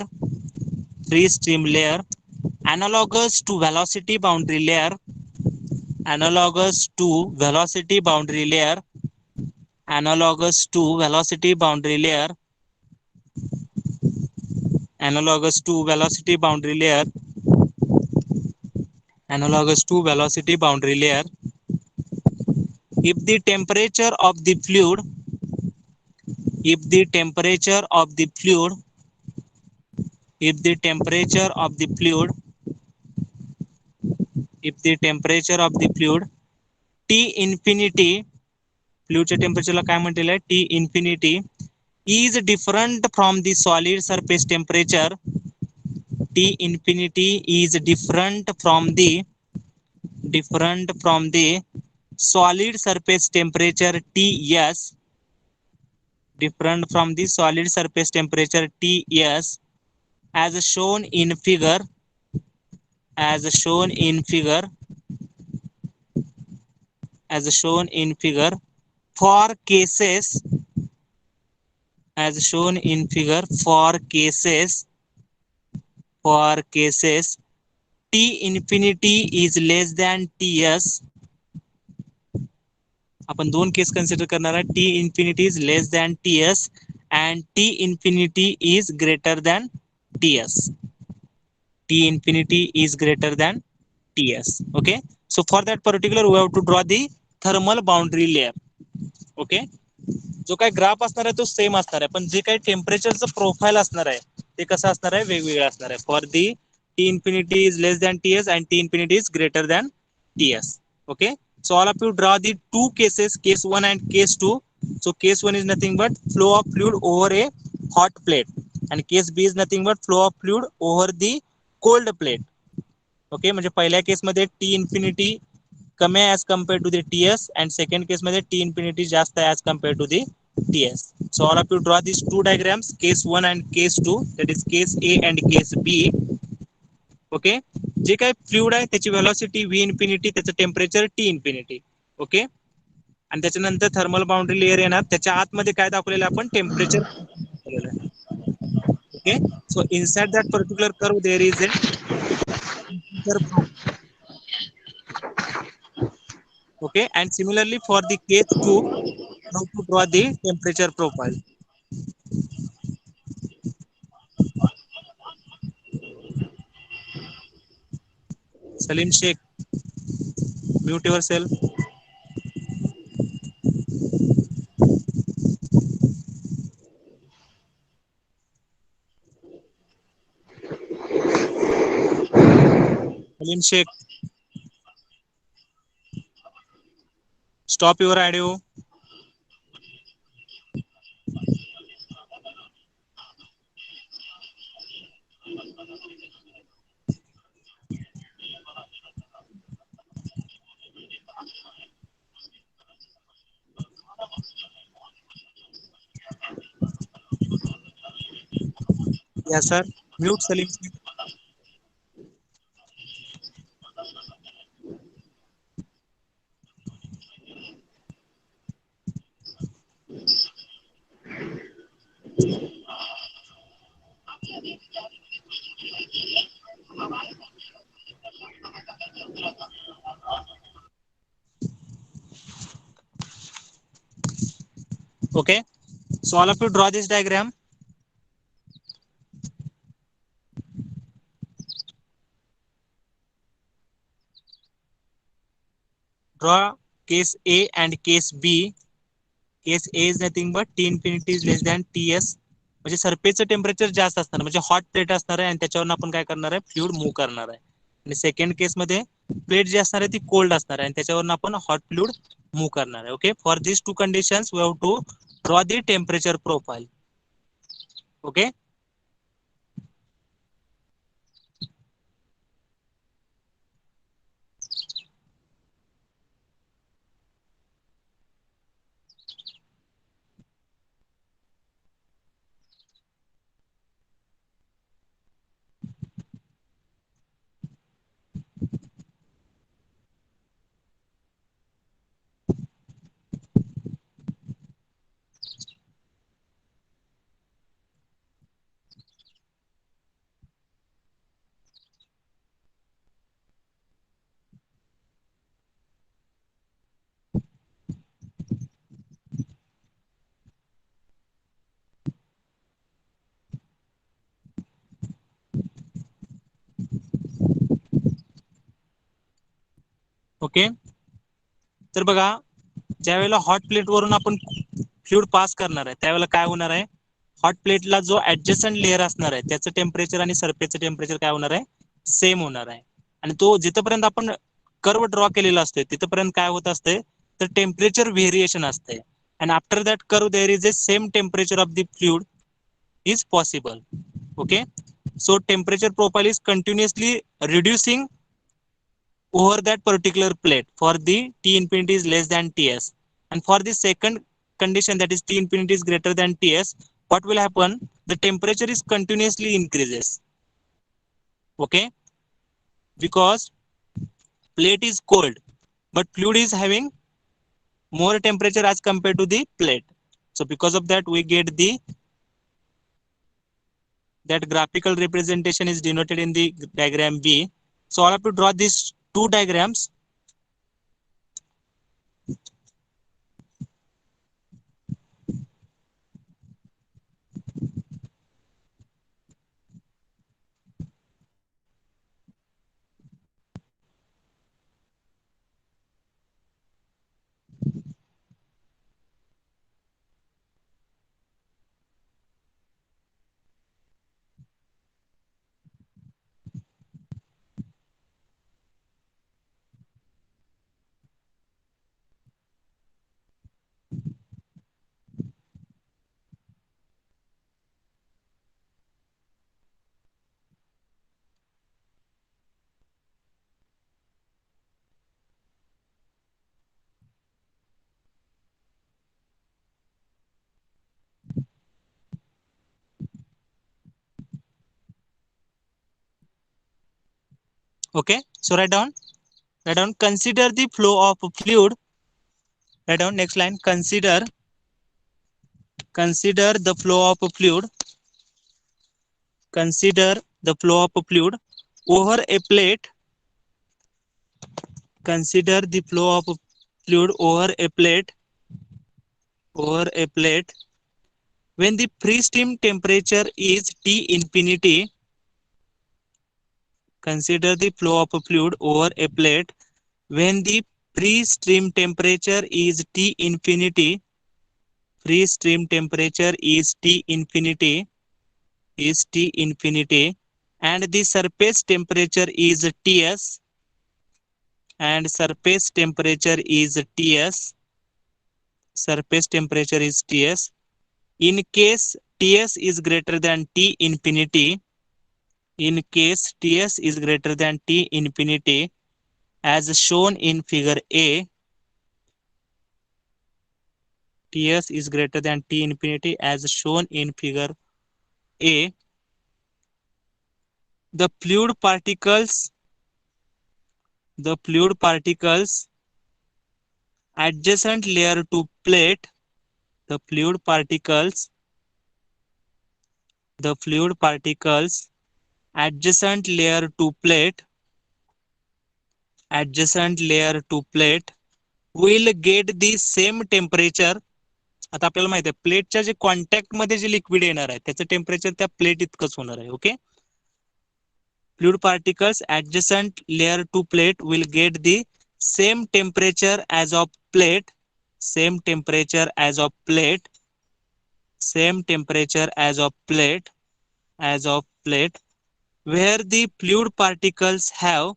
analogous to velocity boundary layer, analogous to velocity boundary layer, analogous to velocity boundary layer, analogous to velocity boundary layer, analogous to velocity boundary layer. If the temperature of the fluid, if the temperature of the fluid, if the temperature of the fluid, if the temperature of the fluid T infinity, फ्लुइडच्या टेम्परेचरला काय म्हटलेलं आहे T infinity is different from the solid surface temperature, T infinity is different from the solid surface temperature Ts, different from the solid surface temperature Ts as shown in figure, as shown in figure, as shown in figure for cases, as shown in figure for cases, for cases T infinity is less than Ts, आपण दोन case consider करणार आहे T infinity is less than Ts and T infinity is greater than Ts, T infinity is greater than Ts. Okay, so for that particular we have to draw the thermal boundary layer. Okay, जो काय graph असणार आहे तो same असणार आहे, पण जे काही टेम्परेचरचं profile असणार आहे ते कसं असणार आहे, वेगवेगळं असणार आहे. For the T infinity is less than Ts and T infinity is greater than Ts. Okay, so all of you draw the two cases, case 1 and case 2. So case 1 is nothing but flow of fluid over a hot plate and case B is nothing but flow of fluid over the cold plate. Okay, म्हणजे पहिल्या case मध्ये T infinity कमी आहे as compared to the Ts and second case मध्ये T infinity जास्त आहे as compared to the Ts. So all of you draw these two diagrams, case 1 and case 2, that is case A and case B. Okay, जे काय fluid आहे त्याची velocity V infinity, त्याचं temperature T infinity. Okay, आणि त्याच्यानंतर thermal boundary layer येणार, त्याच्या आतमध्ये काय दाखवलेलं आपण temperature. Okay, so inside that particular curve there is a okay, and similarly for the case 2 now to draw the temperature profile. Salim Sheikh, mute yourself. Salim Sheikh, stop your audio. Yes sir, mute Salim Sheikh. Okay, so all of you draw this diagram. Draw case A and case B. Case A is nothing but T infinity is less than Ts, म्हणजे सरफेसचं temperature जास्त असणार, म्हणजे hot plate असणार आहे आणि त्याच्यावर आपण काय करणार आहे, फ्लुइड मूव्ह करणार आहे. आणि सेकंड केस मध्ये प्लेट जी असणार आहे ती कोल्ड असणार आहे आणि त्याच्यावर आपण हॉट फ्लुइड मूव्ह करणार आहे. Okay, for this two conditions we have to draw the temperature profile. Okay, okay. तर बघा, ज्या वेळेला हॉट प्लेट वरून आपण फ्लुइड पास करणार आहे त्यावेळेला काय होणार आहे, हॉट प्लेटला जो ऍडजस्टंट लेअर असणार आहे त्याचं टेम्परेचर आणि सरफेसचं टेम्परेचर काय होणार आहे, सेम होणार आहे. आणि तो जिथपर्यंत आपण कर्व ड्रॉ केलेला असतोय तिथपर्यंत काय होत असते, तर टेम्परेचर व्हेरिएशन असते. And after that curve there is a same temperature of the fluid is possible. Okay, so temperature profile is continuously reducing over that particular plate for the T infinity is less than Ts, and for the second condition, that is T infinity is greater than Ts, what will happen, the temperature is continuously increases. Okay, because plate is cold but fluid is having more temperature as compared to the plate, so because of that we get the that graphical representation is denoted in the diagram B. So all have to draw these two diagrams. Okay, so write down. Write down. Consider the flow of fluid. Write down next line. Consider the flow of fluid. Consider the flow of fluid over a plate. Consider the flow of fluid over a plate. Over a plate. When the free stream temperature is T infinity. Consider the flow of fluid over a plate when the free stream temperature is T infinity. Free stream temperature is T infinity, and the surface temperature is Ts, and surface temperature is Ts. Surface temperature is Ts. In case Ts is greater than T infinity, in case Ts is greater than T infinity, as shown in figure A, Ts is greater than T infinity as shown in figure A, the fluid particles adjacent layer to plate, the fluid particles adjacent layer to plate will get the same temperature. आता आपल्याला माहिती आहे प्लेटच्या जे contact मध्ये जे liquid येणार आहे त्याचं temperature त्या प्लेट इतकंच होणार आहे. Okay, fluid particles adjacent layer to plate will get the same temperature as of plate, same temperature as of plate, where the fluid particles have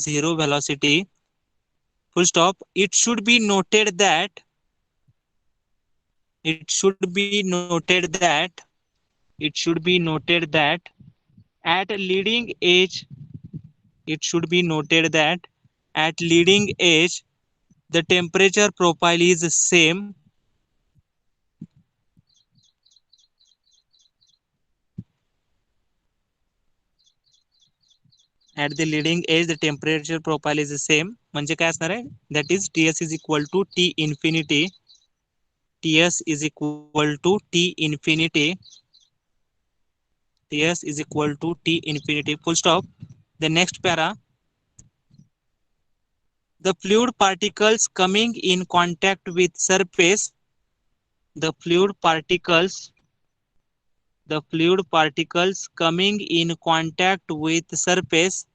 zero velocity, full stop. It should be noted that at leading edge, the temperature profile is same. At the leading edge, the temperature profile is the same. म्हणजे काय असणार आहे, that is Ts is equal to T infinity. Ts is equal to T infinity. Ts is equal to T infinity. Full stop. The next para. the fluid particles coming in contact with surface, the fluid particles coming in contact with surface,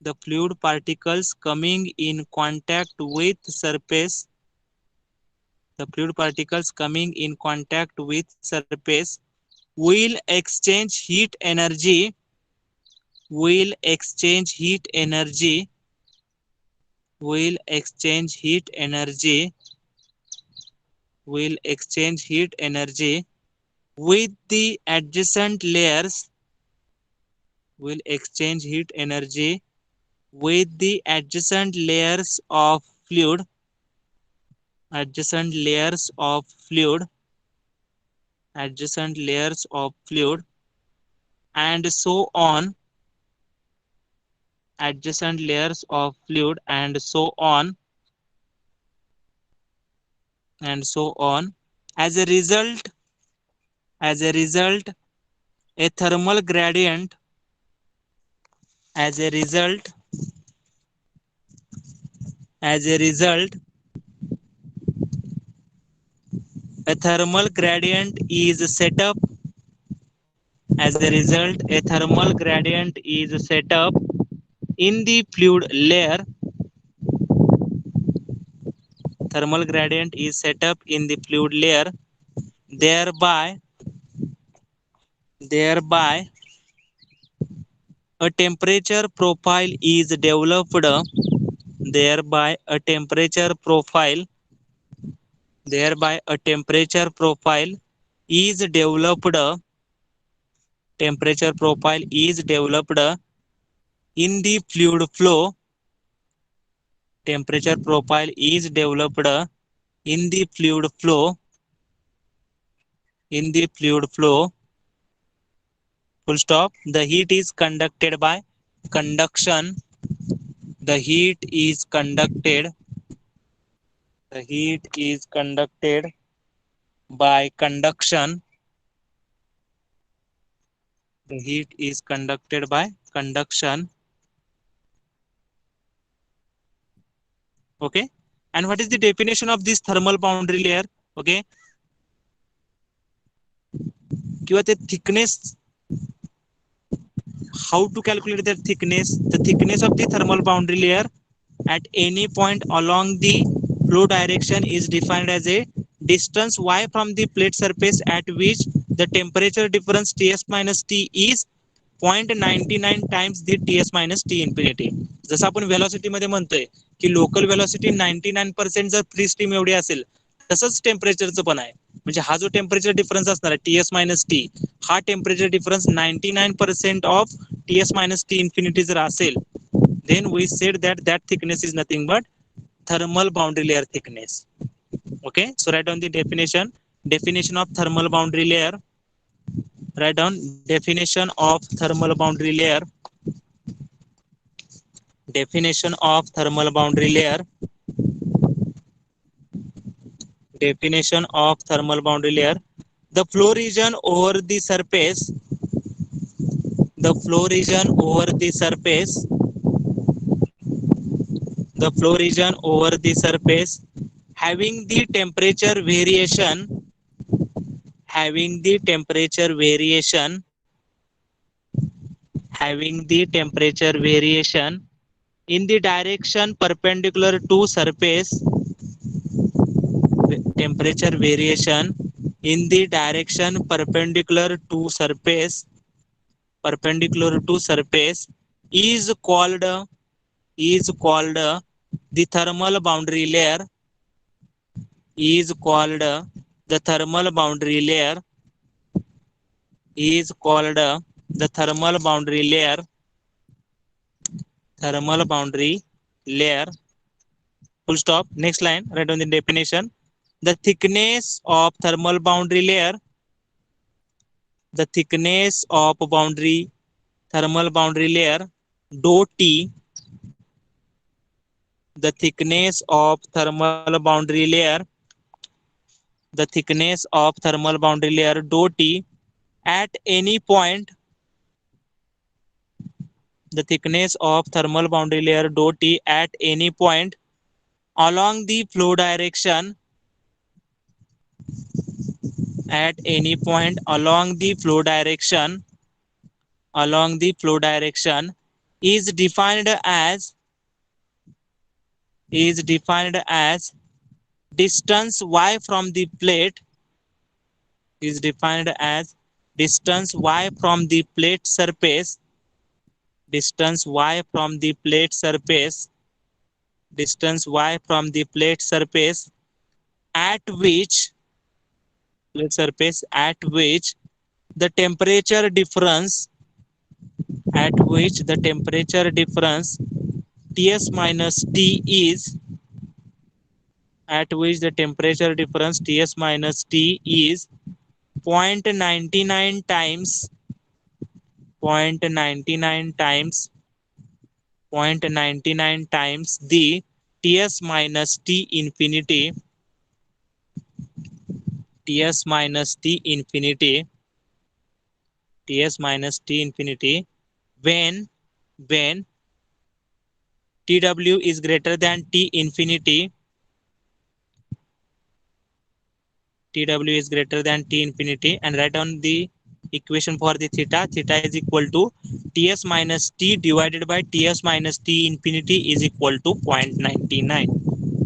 the fluid particles coming in contact with surface, the fluid particles coming in contact with surface will exchange heat energy, will exchange heat energy, will exchange heat energy, will exchange heat energy with the adjacent layers, will exchange heat energy with the adjacent layers of fluid, adjacent layers of fluid, adjacent layers of fluid, and so on, adjacent layers of fluid, and so on, and so on. As a result, as a result, a thermal gradient, as a result, as a result, a thermal gradient is set up, as a result, a thermal gradient is set up in the fluid layer, thermal gradient is set up in the fluid layer, thereby, thereby a temperature profile is developed, thereby a temperature profile, thereby a temperature profile is developed, temperature profile is developed in the fluid flow, temperature profile is developed in the fluid flow, in the fluid flow, full stop. The heat is conducted by conduction, the heat is conducted, the heat is conducted by conduction, the heat is conducted by conduction. Okay, and what is the definition of this thermal boundary layer? Okay, किंवा ते thickness, how to calculate the thickness? The thickness of the thermal boundary layer at any point along the flow direction is defined as a distance y from the plate surface at which the temperature difference Ts minus T is 0.99 times the Ts minus T infinity. जसं आपण velocity मध्ये म्हणतोय की local velocity 99% जर free stream एवढी असेल तसंच टेम्परेचरचं पण आहे. म्हणजे हा जो टेम्परेचर डिफरन्स असणार आहे टीएस मायनस टी, हा temperature difference 99% of TS minus T infinity जर असेल, then we said that that thickness is nothing but thermal boundary layer thickness. Okay, so write down the definition, definition of thermal boundary layer, write down definition of thermal boundary layer, definition of thermal boundary layer, definition of thermal boundary layer. The flow region over the surface, the flow region over the surface, the flow region over the surface having the temperature variation, having the temperature variation, having the temperature variation in the direction perpendicular to surface, temperature variation in the direction perpendicular to surface, perpendicular to surface is called the thermal boundary layer, is called the thermal boundary layer, is called the thermal boundary layer, thermal boundary layer, full stop. Next line, write down the definition. The thickness of thermal boundary layer, the thickness of boundary, thermal boundary layer, dou T, the thickness of thermal boundary layer, the thickness of thermal boundary layer dou T at any point, the thickness of thermal boundary layer dou T at any point along the flow direction at any point along the flow direction is defined as distance y from the plate is defined as distance y from the plate surface distance y from the plate surface distance y from the plate surface at which the temperature difference Ts minus T is at which the temperature difference Ts minus T is 0.99 times 0.99 times the Ts minus T infinity Ts minus T infinity Ts minus T infinity when Tw is greater than T infinity Tw is greater than T infinity, and write down the equation for the theta. Theta is equal to Ts minus T divided by Ts minus T infinity is equal to 0.99.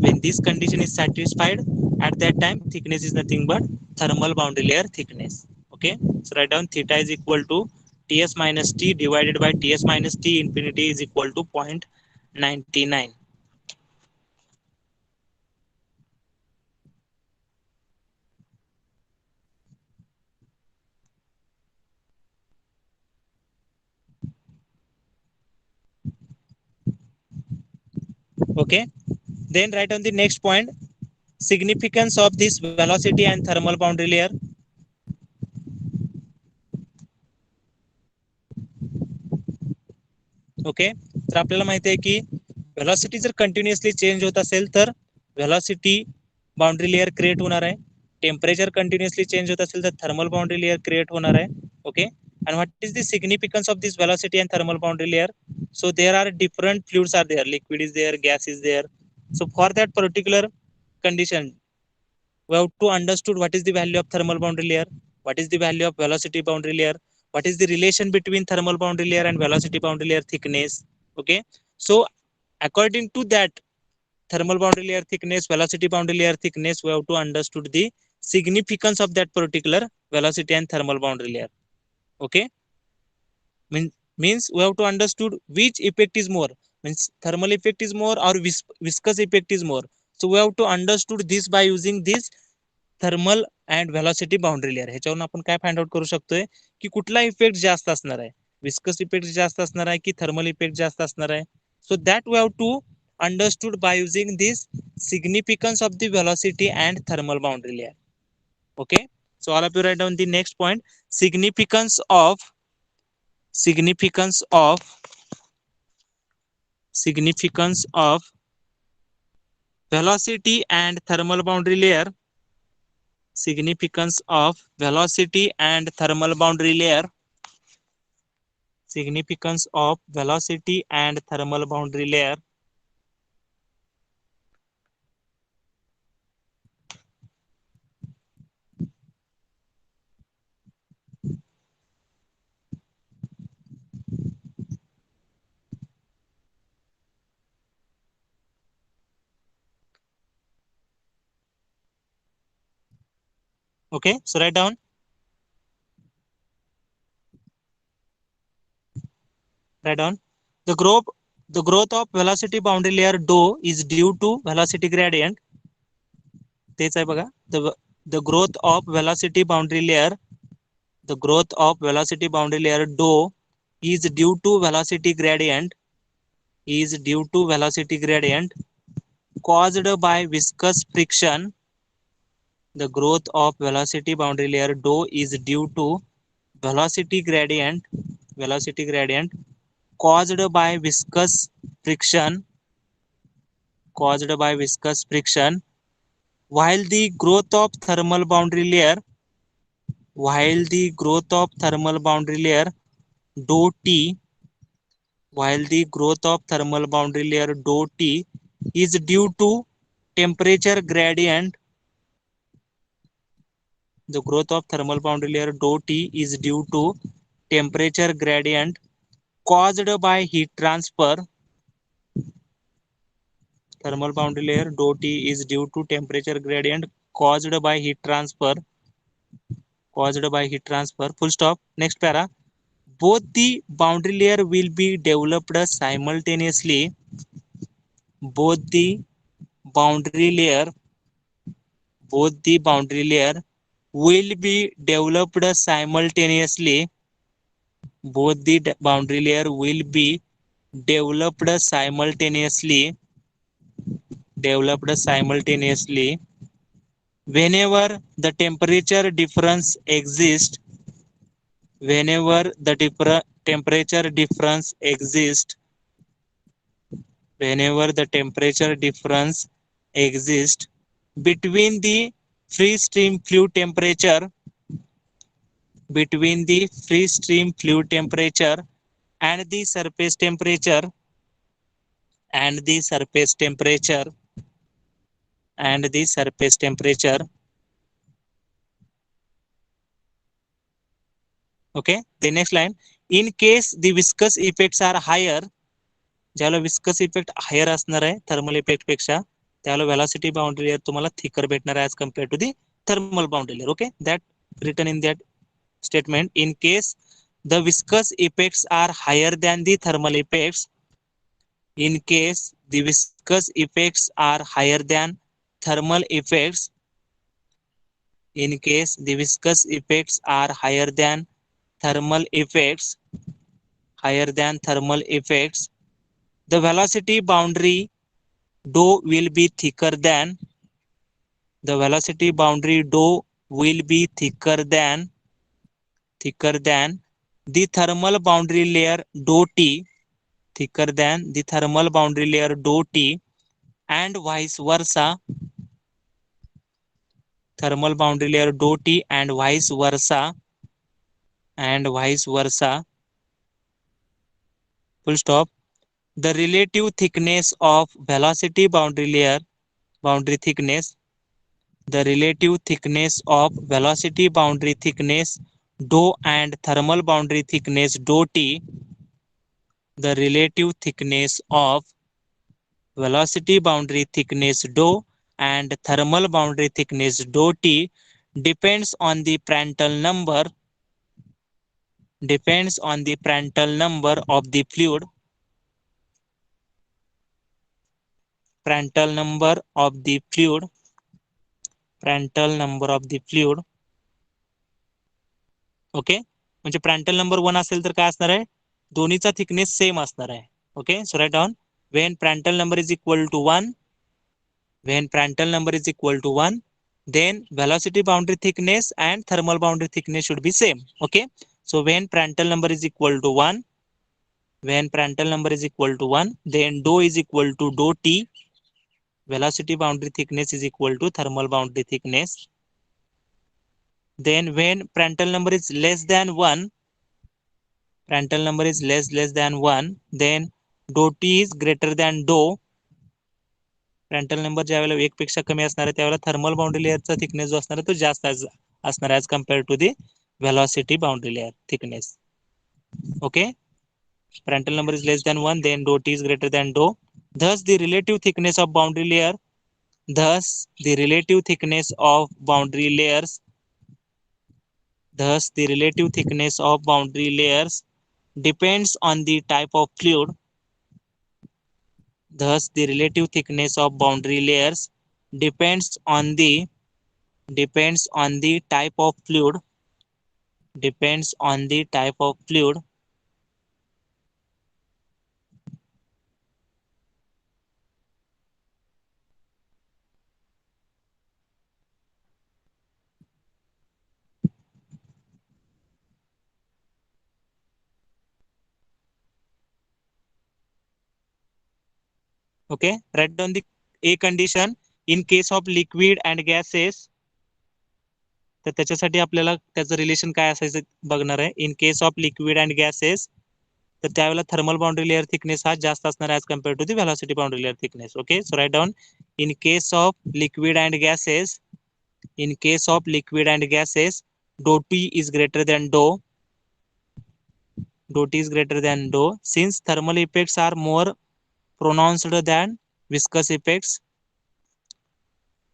When this condition is satisfied, at that time thickness is nothing but thermal boundary layer thickness. Okay, so write down theta is equal to Ts minus T divided by Ts minus T infinity is equal to 0.99. Okay, then write on the next point, significance of this velocity and thermal boundary layer. Okay, तर आपल्याला माहिती आहे की velocity जर continuously change होत असेल तर velocity boundary layer create होणार आहे. टेम्परेचर कंटिन्युअसली चेंज होत असेल तर थर्मल बाउंड्री लेयर क्रिएट होणार आहे. Okay, and what is the significance of this velocity and thermal boundary layer? So there are different fluids are there, liquid is there, gas is there. So for that particular condition we have to understood what is the value of thermal boundary layer, what is the value of velocity boundary layer, what is the relation between thermal boundary layer and velocity boundary layer thickness. Okay, so according to that thermal boundary layer thickness, velocity boundary layer thickness, we have to understood the significance of that particular velocity and thermal boundary layer. Okay, means we have to understood which effect is more, means thermal effect is more or viscous effect is more. So we have to understood this by using this thermal and velocity boundary layer. ह्याच्यावरून आपण काय find out करू शकतोय की कुठला effect जास्त असणार आहे, विस्कस इफेक्ट जास्त असणार आहे की थर्मल इफेक्ट जास्त असणार आहे. So that we have to understood by using this significance of the velocity and thermal boundary layer. Okay, so all of you right down the next point, significance of velocity and thermal boundary layer, significance of velocity and thermal boundary layer, significance of velocity and thermal boundary layer. Okay, so write down. The growth of velocity boundary layer dou is due to velocity gradient. तेच आहे बघा, the growth of velocity boundary layer dou is due to velocity gradient caused by viscous friction. The growth of velocity boundary layer dou is due to velocity gradient caused by viscous friction, while the growth of thermal boundary layer dou T while the growth of thermal boundary layer dou T is due to temperature gradient. The growth of thermal boundary layer dou T is due to temperature gradient caused by heat transfer. Thermal boundary layer dou T is due to temperature gradient caused by heat transfer. Caused by heat transfer. Full stop. Next para. Both the boundary layer will be developed simultaneously. Both the boundary layer. Both the boundary layer will be developed simultaneously. Both the boundary layer will be developed simultaneously. Developed simultaneously whenever the temperature difference exists. Whenever the temperature difference exists. Whenever the temperature difference exists between the free stream fluid temperature. Between the free stream fluid temperature and the surface temperature. And the surface temperature. And the surface temperature. Okay, the next line. In case the viscous effects are higher. ज्याला viscous effect higher असणार आहे thermal effect पेक्षा त्याला velocity boundary layer तुम्हाला thicker भेटणार आहे as compare to the thermal boundary layer. Okay, that written in that statement. In case the viscous effects are higher than the thermal effects. In case the viscous effects are higher than thermal effects. In case the viscous effects are higher than thermal effects. Higher than thermal effects, the velocity boundary dou will be thicker than. The velocity boundary dou will be thicker than the thermal boundary layer dou T. Thicker than the thermal boundary layer dou T, and vice versa. Thermal boundary layer dou T and vice versa. And vice versa. Full stop. The relative thickness of velocity boundary layer. Boundary thickness. The relative thickness of velocity boundary thickness dou and thermal boundary thickness dou T. The relative thickness of velocity boundary thickness dou and thermal boundary thickness dou T depends on the Prandtl number. Depends on the Prandtl number of the fluid. Prandtl number of the fluid. Prandtl number of the fluid. Okay, म्हणजे प्रँटल number 1 असेल तर काय असणार आहे, दोन्हीचा thickness same असणार आहे. Okay, so right down. When Prandtl number is equal to 1. When Prandtl number is equal to 1, then velocity boundary thickness and thermal boundary thickness should be same. Okay, so when Prandtl number is equal to 1, when Prandtl number is equal to 1, then dou is equal to dou T. Velocity boundary thickness is equal to thermal boundary thickness. Then when Prandtl number is less than 1, Prandtl number is less than 1, then dou T is greater than dou. Prandtl number ज्या वेळेला 1 पेक्षा कमी असणार आहे त्यावेळेला thermal boundary लेयरचा thickness जो असणार आहे तो जास्त असणार as compare to the velocity boundary layer thickness. Okay, Prandtl number is less than 1, then dou T is greater than dou. Thus the relative thickness of boundary layer. Thus the relative thickness of boundary layers. Thus the relative thickness of boundary layers depends on the type of fluid. Thus the relative thickness of boundary layers depends on the type of fluid. Depends on the type of fluid. Okay, write down the A condition in case of liquid and gases. तर त्याच्यासाठी आपल्याला त्याचं relation काय असायचं बघणार आहे. In case of liquid and gases, तर त्यावेळेला थर्मल बाउंड्री लेअर थिकनेस हा जास्त असणार as compare to the velocity boundary layer thickness. Okay, so right down in case of liquid and gases, in case of liquid and gases, dou T is greater than dou T is greater than dou, since thermal effects are more pronounced than viscous effects.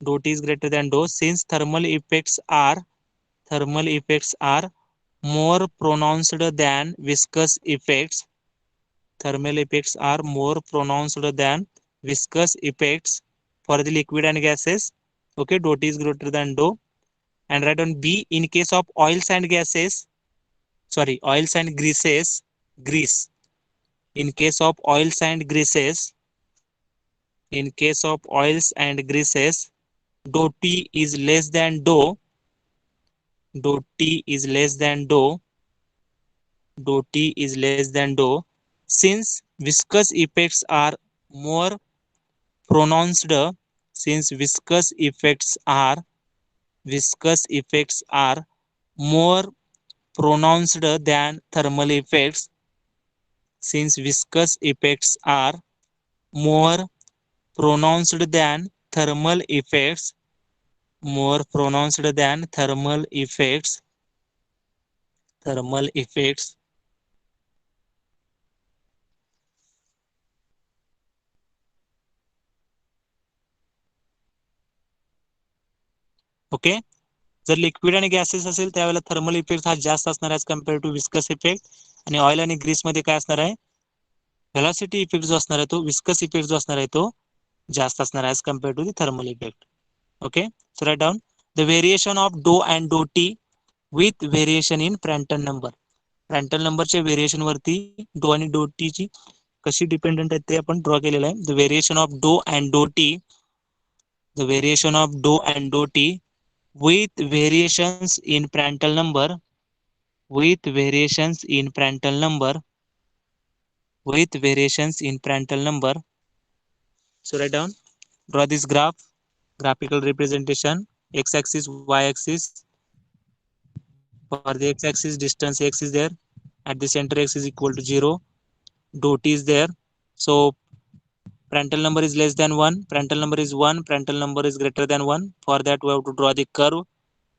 Dou T is greater than dou, since thermal effects are more pronounced than viscous effects. Thermal effects are more pronounced than viscous effects for the liquid and gases. Okay, dou T is greater than dou. And write on B, in case of oils and gases, oils and grease. In case of oils and greases, in case of oils and greases, dou T is less than dou T is less than dou T is less than dou, since viscous effects are more pronounced, since viscous effects are more pronounced than thermal effects, since viscous effects are more pronounced than thermal effects, more pronounced than thermal effects. Okay, जर liquid आणि gases असेल त्यावेळेला thermal effect हा जास्त असणार as compare to viscous effect, आणि oil आणि grease मध्ये काय असणार आहे, व्हेलॉसिटी इफेक्ट जो असणार आहे तो, विस्कस इफेक्ट जो असणार आहे तो जास्त असणार as compare to the thermal effect. Okay, so right down the variation of dough and dough T with variation in Prandtl number. Prandtl नंबरच्या व्हेरिएशन वरती डो आणि डो टी ची कशी डिपेंडंट आहे ते आपण ड्रॉ केलेलं आहे. The variation of dough and dough T, the variation of dough and dough T with variations in Prandtl number, with variations in Prandtl number, with variations in Prandtl number. So write down, draw this graph, graphical representation, x-axis, y-axis. For the x-axis, distance x is there, at the center x is equal to 0, dou t is there. So Prandtl number is less than 1, Prandtl number is 1, Prandtl number is greater than 1. For that we have to draw the curve.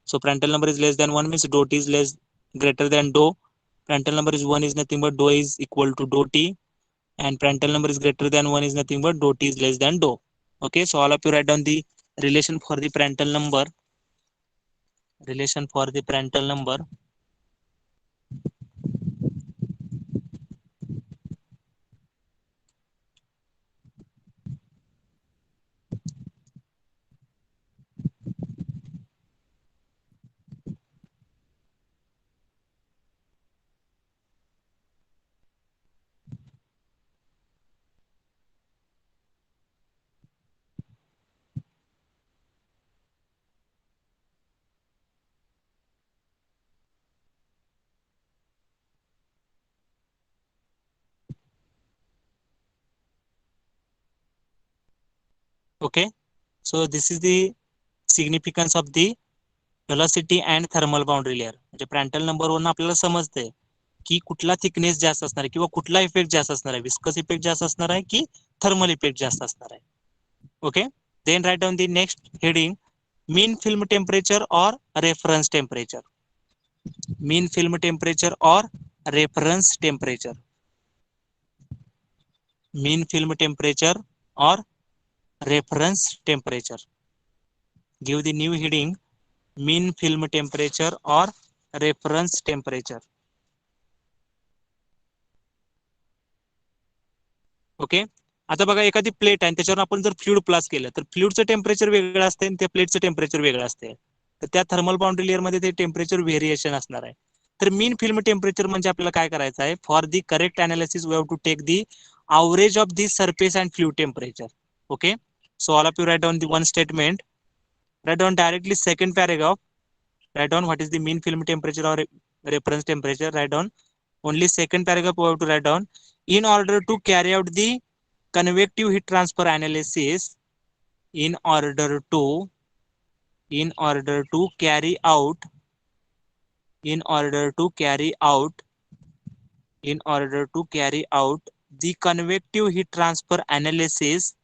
So Prandtl number is less than 1 means dou t is greater than dou. Prandtl number is 1 is nothing but dou is equal to dou t, and Prandtl number is greater than 1 is nothing but dou t is less than dou. Okay, so all of you write down the relation for the Prandtl number. Relation for the Prandtl number. Okay, so this is the significance of the velocity and thermal boundary layer. म्हणजे प्रँटल number वरून आपल्याला समजते की कुठला thickness जास्त असणार आहे किंवा कुठला इफेक्ट जास्त असणार आहे, विस्कस इफेक्ट जास्त असणार आहे की थर्मल इफेक्ट जास्त असणार आहे. Okay, then right down the next heading, mean film temperature or reference temperature. Mean film temperature or reference temperature. Mean film temperature or reference temperature. Give the new heading, mean film temperature or reference temperature. Okay, आता बघा एखादी plate आहे त्याच्यावर आपण जर fluid प्लास केलं तर फ्लुइडचं temperature वेगळं असते आणि त्या प्लेटचं टेम्परेचर वेगळं असते. तर त्या थर्मल बाउंड्री लेअर मध्ये ते टेम्परेचर व्हेरिएशन असणार आहे. तर मीन फिल्म टेम्परेचर म्हणजे आपल्याला काय करायचं आहे, for the correct analysis we have to take the average of the surface and fluid temperature. Okay, so all of you write down the one statement, write down directly second paragraph, write down what is the mean film temperature or reference temperature. Write down only second paragraph we have to write down. In order to carry out the convective heat transfer analysis, in order to carry out in order to carry out the convective heat transfer analysis,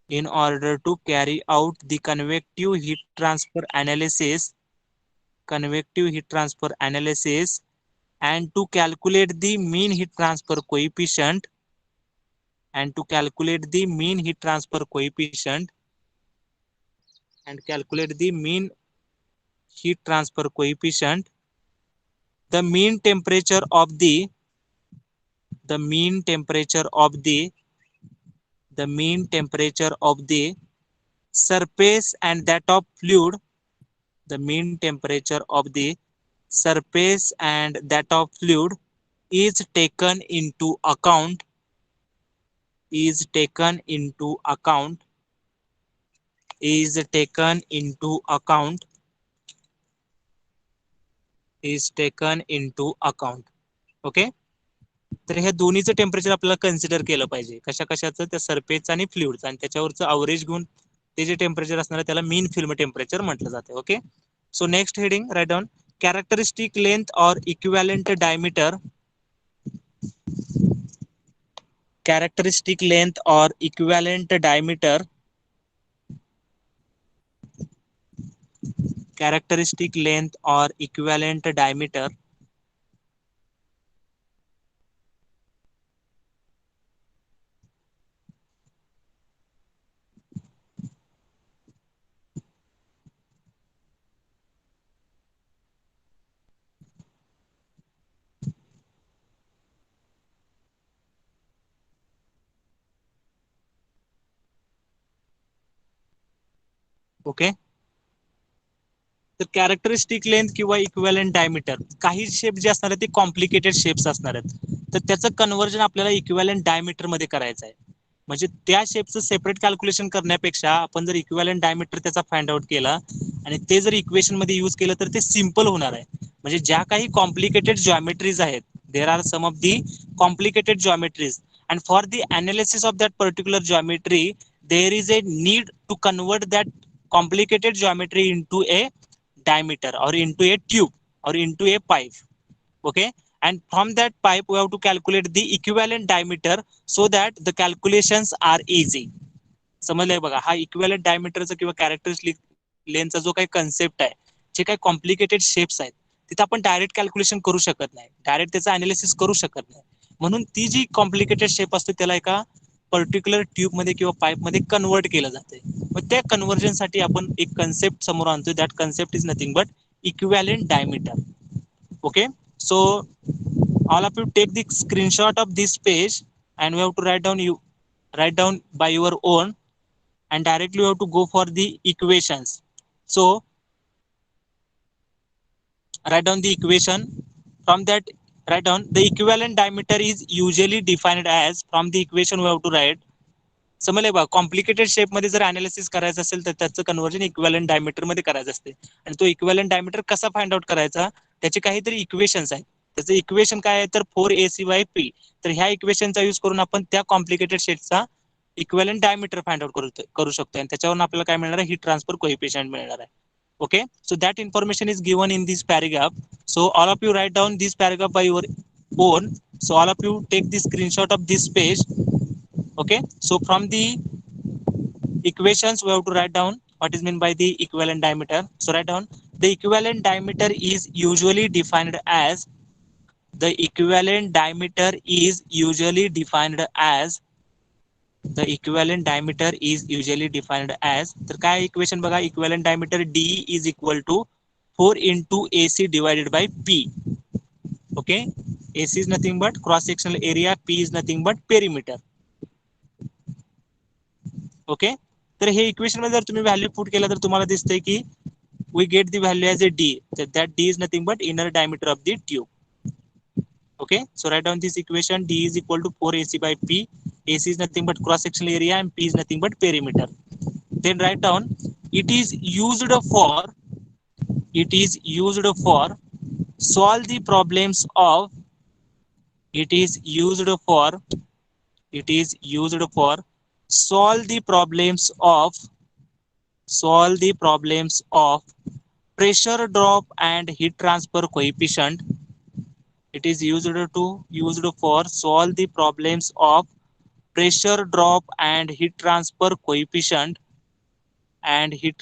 in order to carry out the convective heat transfer analysis, convective heat transfer analysis, and to calculate the mean heat transfer coefficient, and to calculate the mean heat transfer coefficient, and calculate the mean heat transfer coefficient, the mean temperature of the mean temperature of the mean temperature of the surface and that of fluid, the mean temperature of the surface and that of fluid is taken into account, is taken into account, is taken into account, is taken into account. Okay, तर ह्या दोन्हीचं temperature आपल्याला consider केलं पाहिजे. कशा कशाचं, त्या सरफेसचं आणि फ्लुइडचं, आणि त्याच्यावरचं अवरेज घेऊन ते जे टेम्परेचर असणार आहे त्याला मीन फिल्म टेम्परेचर म्हटलं जाते. Okay, so next heading write down characteristic length or equivalent diameter, characteristic length or equivalent diameter, characteristic length or equivalent diameter, okay. तर कॅरेक्टरिस्टिक लेंथ किंवा इक्विव्हॅलेंट डायमीटर, काही शेप जे असणार आहेत ते कॉम्प्लिकेटेड शेप्स असणार आहेत, तर त्याचं कन्व्हर्जन आपल्याला इक्विव्हॅलेंट डायमीटर मध्ये करायचं आहे. म्हणजे त्या शेपचं सेपरेट कॅल्क्युलेशन करण्यापेक्षा आपण जर इक्विव्हॅलेंट डायमीटर त्याचा फाइंड आउट केला आणि ते जर इक्वेशन मध्ये यूज केलं तर ते सिम्पल होणार आहे. म्हणजे ज्या काही कॉम्प्लिकेटेड जॉमेट्रीज आहेत, there are some of the complicated geometries, and for the analysis of that particular geometry there is a need to convert that complicated geometry into a diameter or into a tube or into a pipe. Okay, and from that pipe we have to calculate the equivalent diameter so that the calculations are easy. समजलंय बघा, हा equivalent डायमीटरचा किंवा characteristic लेंथचा जो काही concept आहे, जे काही complicated shapes आहेत तिथे आपण डायरेक्ट कॅल्क्युलेशन करू शकत नाही, डायरेक्ट त्याचं अनालिसिस करू शकत नाही. म्हणून ती जी कॉम्प्लिकेटेड शेप असते त्याला एका पर्टिक्युलर ट्यूब मध्ये किंवा पाईप मध्ये कन्वर्ट केलं जाते. मग त्या कन्व्हर्जनसाठी आपण एक कन्सेप्ट समोर आणतो, that concept is nothing but equivalent diameter. Okay, so all of you take the screenshot of this page and we have to write down by your own, and directly you have to go for the equations. So write down the equation. From that, write down the equivalent diameter is usually defined as, from the equation we have to write. समजले बघा, complicated shape मध्ये जर analysis करायचं असेल तर त्याचं conversion equivalent diameter मध्ये करायचं असते. आणि तो इक्विव्हॅलेंट डायमीटर कसा फाइंड आउट करायचा, त्याचे काहीतरी इक्वेशन्स आहेत. त्याचं इक्वेशन काय आहे तर 4ac/p. तर ह्या इक्वेशनचा यूज करून आपण त्या कॉम्प्लिकेटेड शेपचा इक्विव्हॅलेंट डायमीटर फाइंड आउट करू शकतो, आणि त्याच्यावरून आपल्याला काय मिळणार आहे, हीट ट्रान्सफर कोएफिशियंट मिळणार आहे. Okay, so that information is given in this paragraph. So all of you write down this paragraph by your own. So all of you take the screenshot of this page. Okay, so from the equations we have to write down what is meant by the equivalent diameter. So write down the equivalent diameter is usually defined as, the equivalent diameter is usually defined as, the equivalent diameter is usually defined as, तर काय equation बघा, equivalent diameter D is equal to 4 into AC divided by P. Okay, AC is nothing but cross sectional area, P is nothing but perimeter. Okay, तर हे equation मध्ये जर तुम्ही value put केला तर तुम्हाला दिसतंय की we get the value as a D, that D is nothing but inner diameter of the tube. Okay, so write down this equation, D is equal to 4AC by P. AC is nothing but cross sectional area and P is nothing but perimeter. Then write down it is used for, it is used for solve the problems of, it is used for, it is used for solve the problems of, solve the problems of pressure drop and heat transfer coefficient, It is used for solve the problems of pressure drop and heat transfer coefficient heat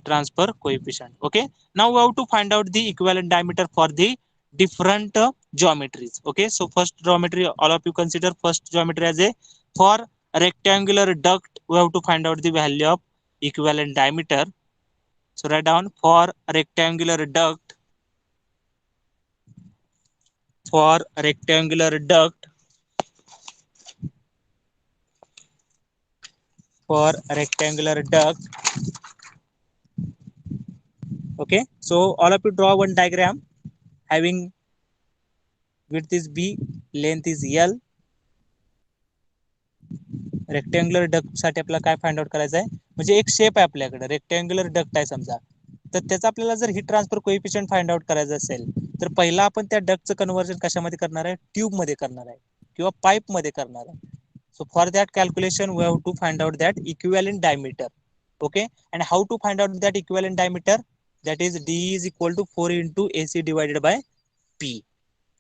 transfer coefficient. Okay, now we have to find out the equivalent diameter for the different geometries. Okay, so first geometry, all of you consider first geometry as a, for rectangular duct we have to find out the value of equivalent diameter. So write down, for rectangular duct, for rectangular duct for rectangular duct. Okay, so all of you draw one diagram having width is b, length is l. Rectangular duct साठी आपल्याला काय find out करायचं आहे, म्हणजे एक shape आहे आपल्याकडे rectangular duct आहे समजा, तर त्याचा आपल्याला जर heat transfer coefficient find out करायचं असेल तर पहिला आपण त्या डक्टचं कन्व्हर्जन कशामध्ये करणार आहे, ट्यूब मध्ये करणार आहे किंवा पाईप मध्ये करणार आहे. So for that calculation we have to find out that equivalent diameter. Okay, and how to find out that equivalent diameter? That is D is equal to 4 into AC divided by P.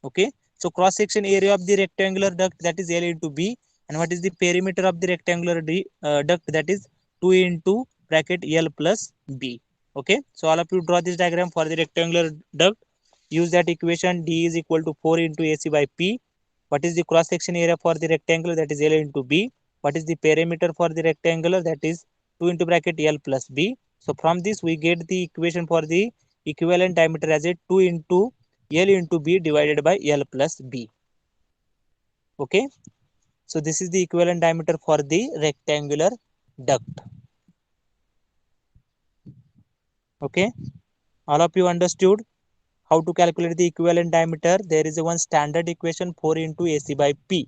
Okay, so cross section area of the rectangular duct, that is L into B, and what is the perimeter of the rectangular duct, that is 2 into bracket L plus B. Okay, so all of you draw this diagram for the rectangular duct. Use that equation, D is equal to 4 into AC by P. What is the cross section area for the rectangle, that is L into B. What is the perimeter for the rectangular, that is 2 into bracket L plus B. So from this we get the equation for the equivalent diameter as a 2 into L into B divided by L plus B. Okay, so this is the equivalent diameter for the rectangular duct. Okay, all of you understood how to calculate the equivalent diameter? There is a one standard equation, 4 into AC by P,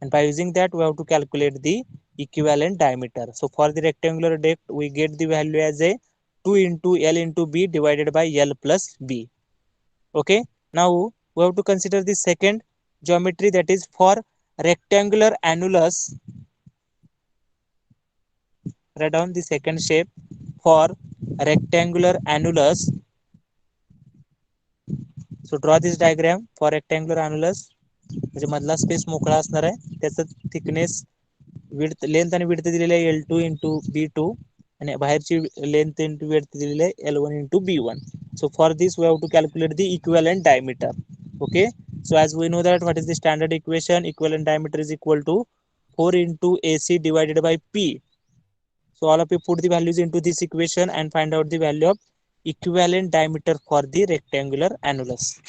and by using that we have to calculate the equivalent diameter. So for the rectangular duct we get the value as a 2 into L into B divided by L plus B. Okay, now we have to consider the second geometry, that is for rectangular annulus. Write down the second shape, for rectangular annulus. So draw this diagram for rectangular annulus. म्हणजे मधला space मोकळा असणार आहे, त्याचं thickness width length आणि width दिलेले आहे L2 into B2 आणि बाहेरची लेंथ इंटू विड्थ दिलेले आहे L1 into B1. So for this we have to calculate the equivalent diameter. Okay, so as we know that what is the standard equation, equivalent diameter is equal to 4 into AC divided by P. So all of you put the values into this equation and find out the value of equivalent diameter for the rectangular annulus.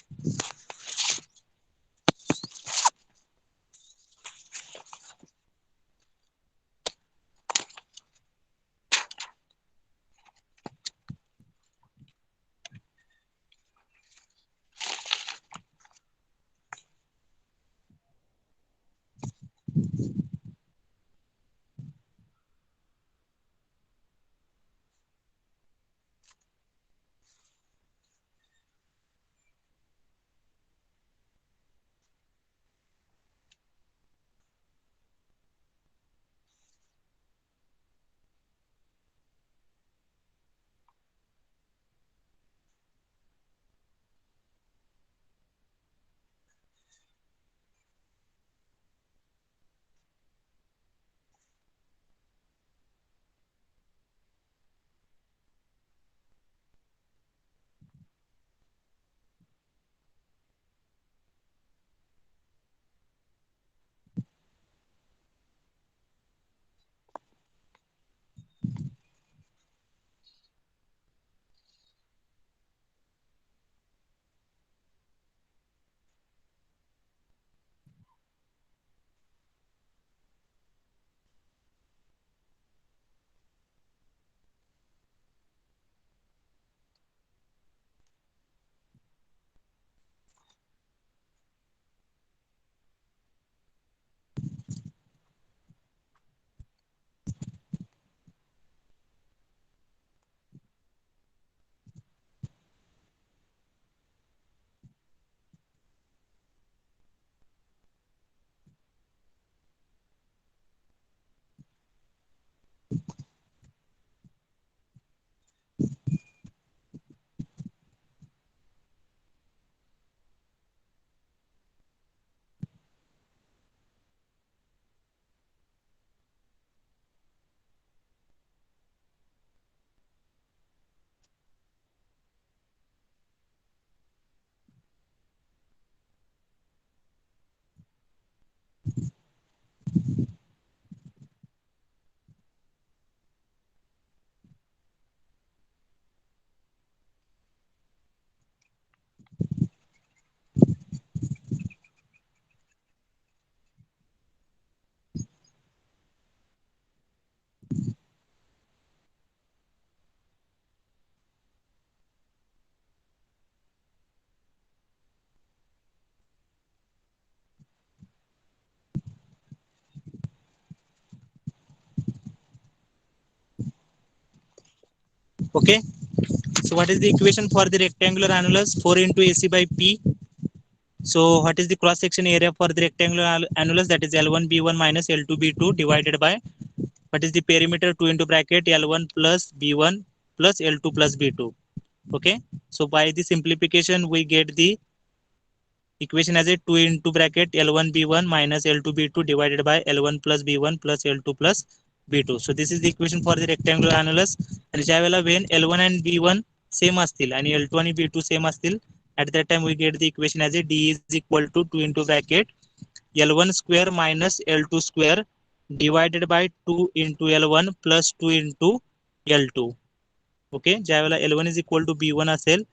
Okay. So what is the equation for the rectangular annulus? 4 into AC by P. So what is the cross section area for the rectangular annulus? That is L1 B1 minus L2 B2 divided by what is the perimeter? 2 into bracket L1 plus B1 plus L2 plus B2. Okay. So by the simplification we get the equation as a 2 into bracket L1 B1 minus L2 B2 divided by L1 plus B1 plus L2 plus B2. So this is the equation for the rectangular annulus. आणि ज्या वेळेला when L1 and B1 same असतील आणि L2 आणि B2 same असतील, at that time we get the equation as a D is equal to 2 into bracket L1 square minus L2 square divided by 2 into L1 plus 2 into L2. Okay, ज्या वेळेला L1 is equal to B1 असेल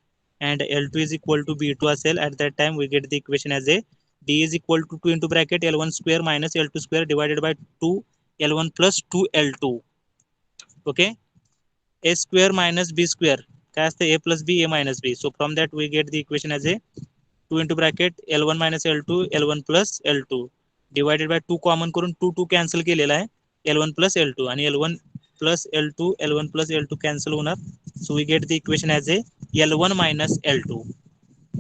and L2 is equal to B2 असेल, at that time we get the equation as a D is equal to 2 into bracket L1 square minus L2 square divided by 2 L1 plus 2 L2. Okay, A square minus B square काय असते A plus B A minus B. So from that we get the equation as a 2 into bracket L1 minus L2 L1 plus L2 divided by 2 common करून 2 2 cancel केलेला आहे L1 plus L2 आणि L1 plus L2 L1 plus L2 cancel होणार. So we get the equation as a L1 minus L2.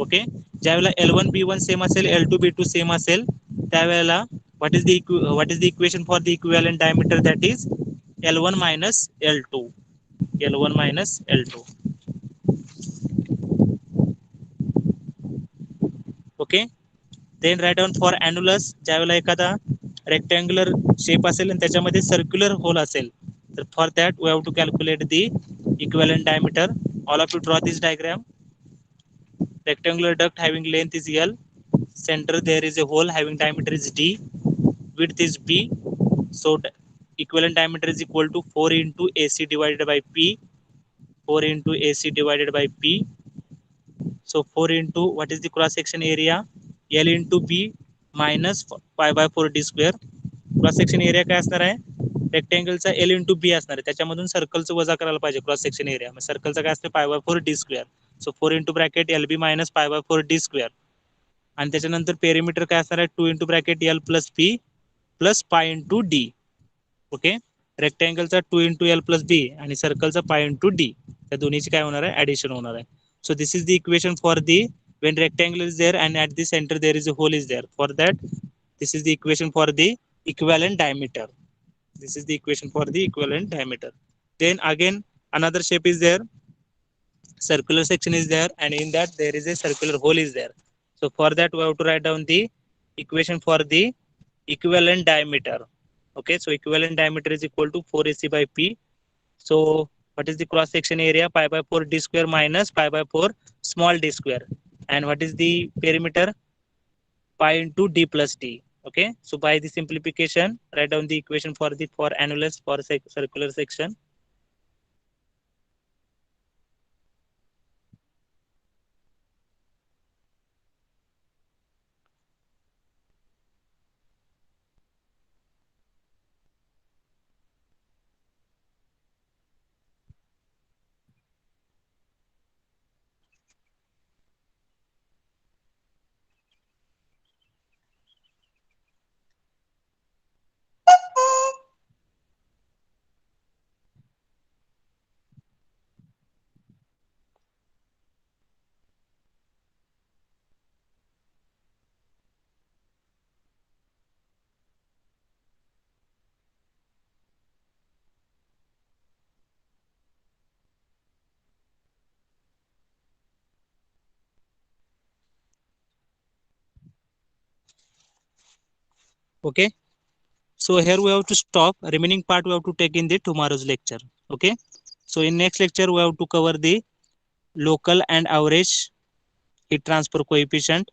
Okay, ज्यावेळेला L1 B1 same असेल L2 B2 same असेल त्यावेळेला what is the equation for the equivalent diameter? That is L1 minus L2. L1 minus L2. Okay, then right down for annulus. ज्यावेळेला एखादा rectangular shape असेल आणि त्याच्यामध्ये circular hole असेल तर for that we have to calculate the equivalent diameter. All of you draw this diagram. Rectangular duct having length is L, center there is a hole having diameter is D, width is B. So equivalent diameter is equal to 4 into AC divided by P. 4 into AC divided by P. So 4 into what is the cross section area? L into B minus pi by 4 D square. Cross section area काय असणार आहे? रेक्टँगलचा L into B असणार आहे, त्याच्यामधून सर्कलचं वजा करायला पाहिजे cross section area. मग सर्कलचा काय असतं pi by 4 D square. So 4 into bracket L B minus pi by 4 D square. आणि त्याच्यानंतर पेरिमीटर काय असणार आहे 2 into bracket L plus P plus pi into D. Okay, रेक्टँगलचा 2 इंटू एल प्लस बी आणि सर्कलचा पाय इंटू डी, त्या दोन्हीची काय होणार आहे ऍडिशन होणार आहे. So this is the equation for the when rectangle is there and at the center there is a hole is there. For that, this is the equation for the equivalent diameter. This is the equation for the equivalent diameter. Then again another shape is there, circular section is there, and in that there is a circular hole is there. So for that we have to write down the equation for the equivalent diameter. Okay, so equivalent diameter is equal to 4AC by P. So what is the cross section area? Pi by 4 D square minus pi by 4 small d square. And what is the perimeter? Pi into D plus D. Okay, so by the simplification, write down the equation for the for annulus for circular section. Okay, so here we have to stop. Remaining part we have to take in the tomorrow's lecture. Okay, so in next lecture we have to cover the local and average heat transfer coefficient.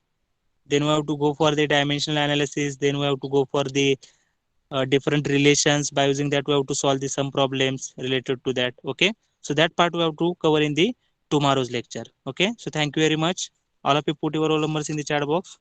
Then we have to go for the dimensional analysis. Then we have to go for the different relations. By using that we have to solve the some problems related to that. Okay, so that part we have to cover in the tomorrow's lecture. Okay, so thank you very much. All of you put your roll numbers in the chat box.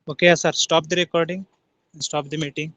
Okay, sir, stop the recording, stop the meeting.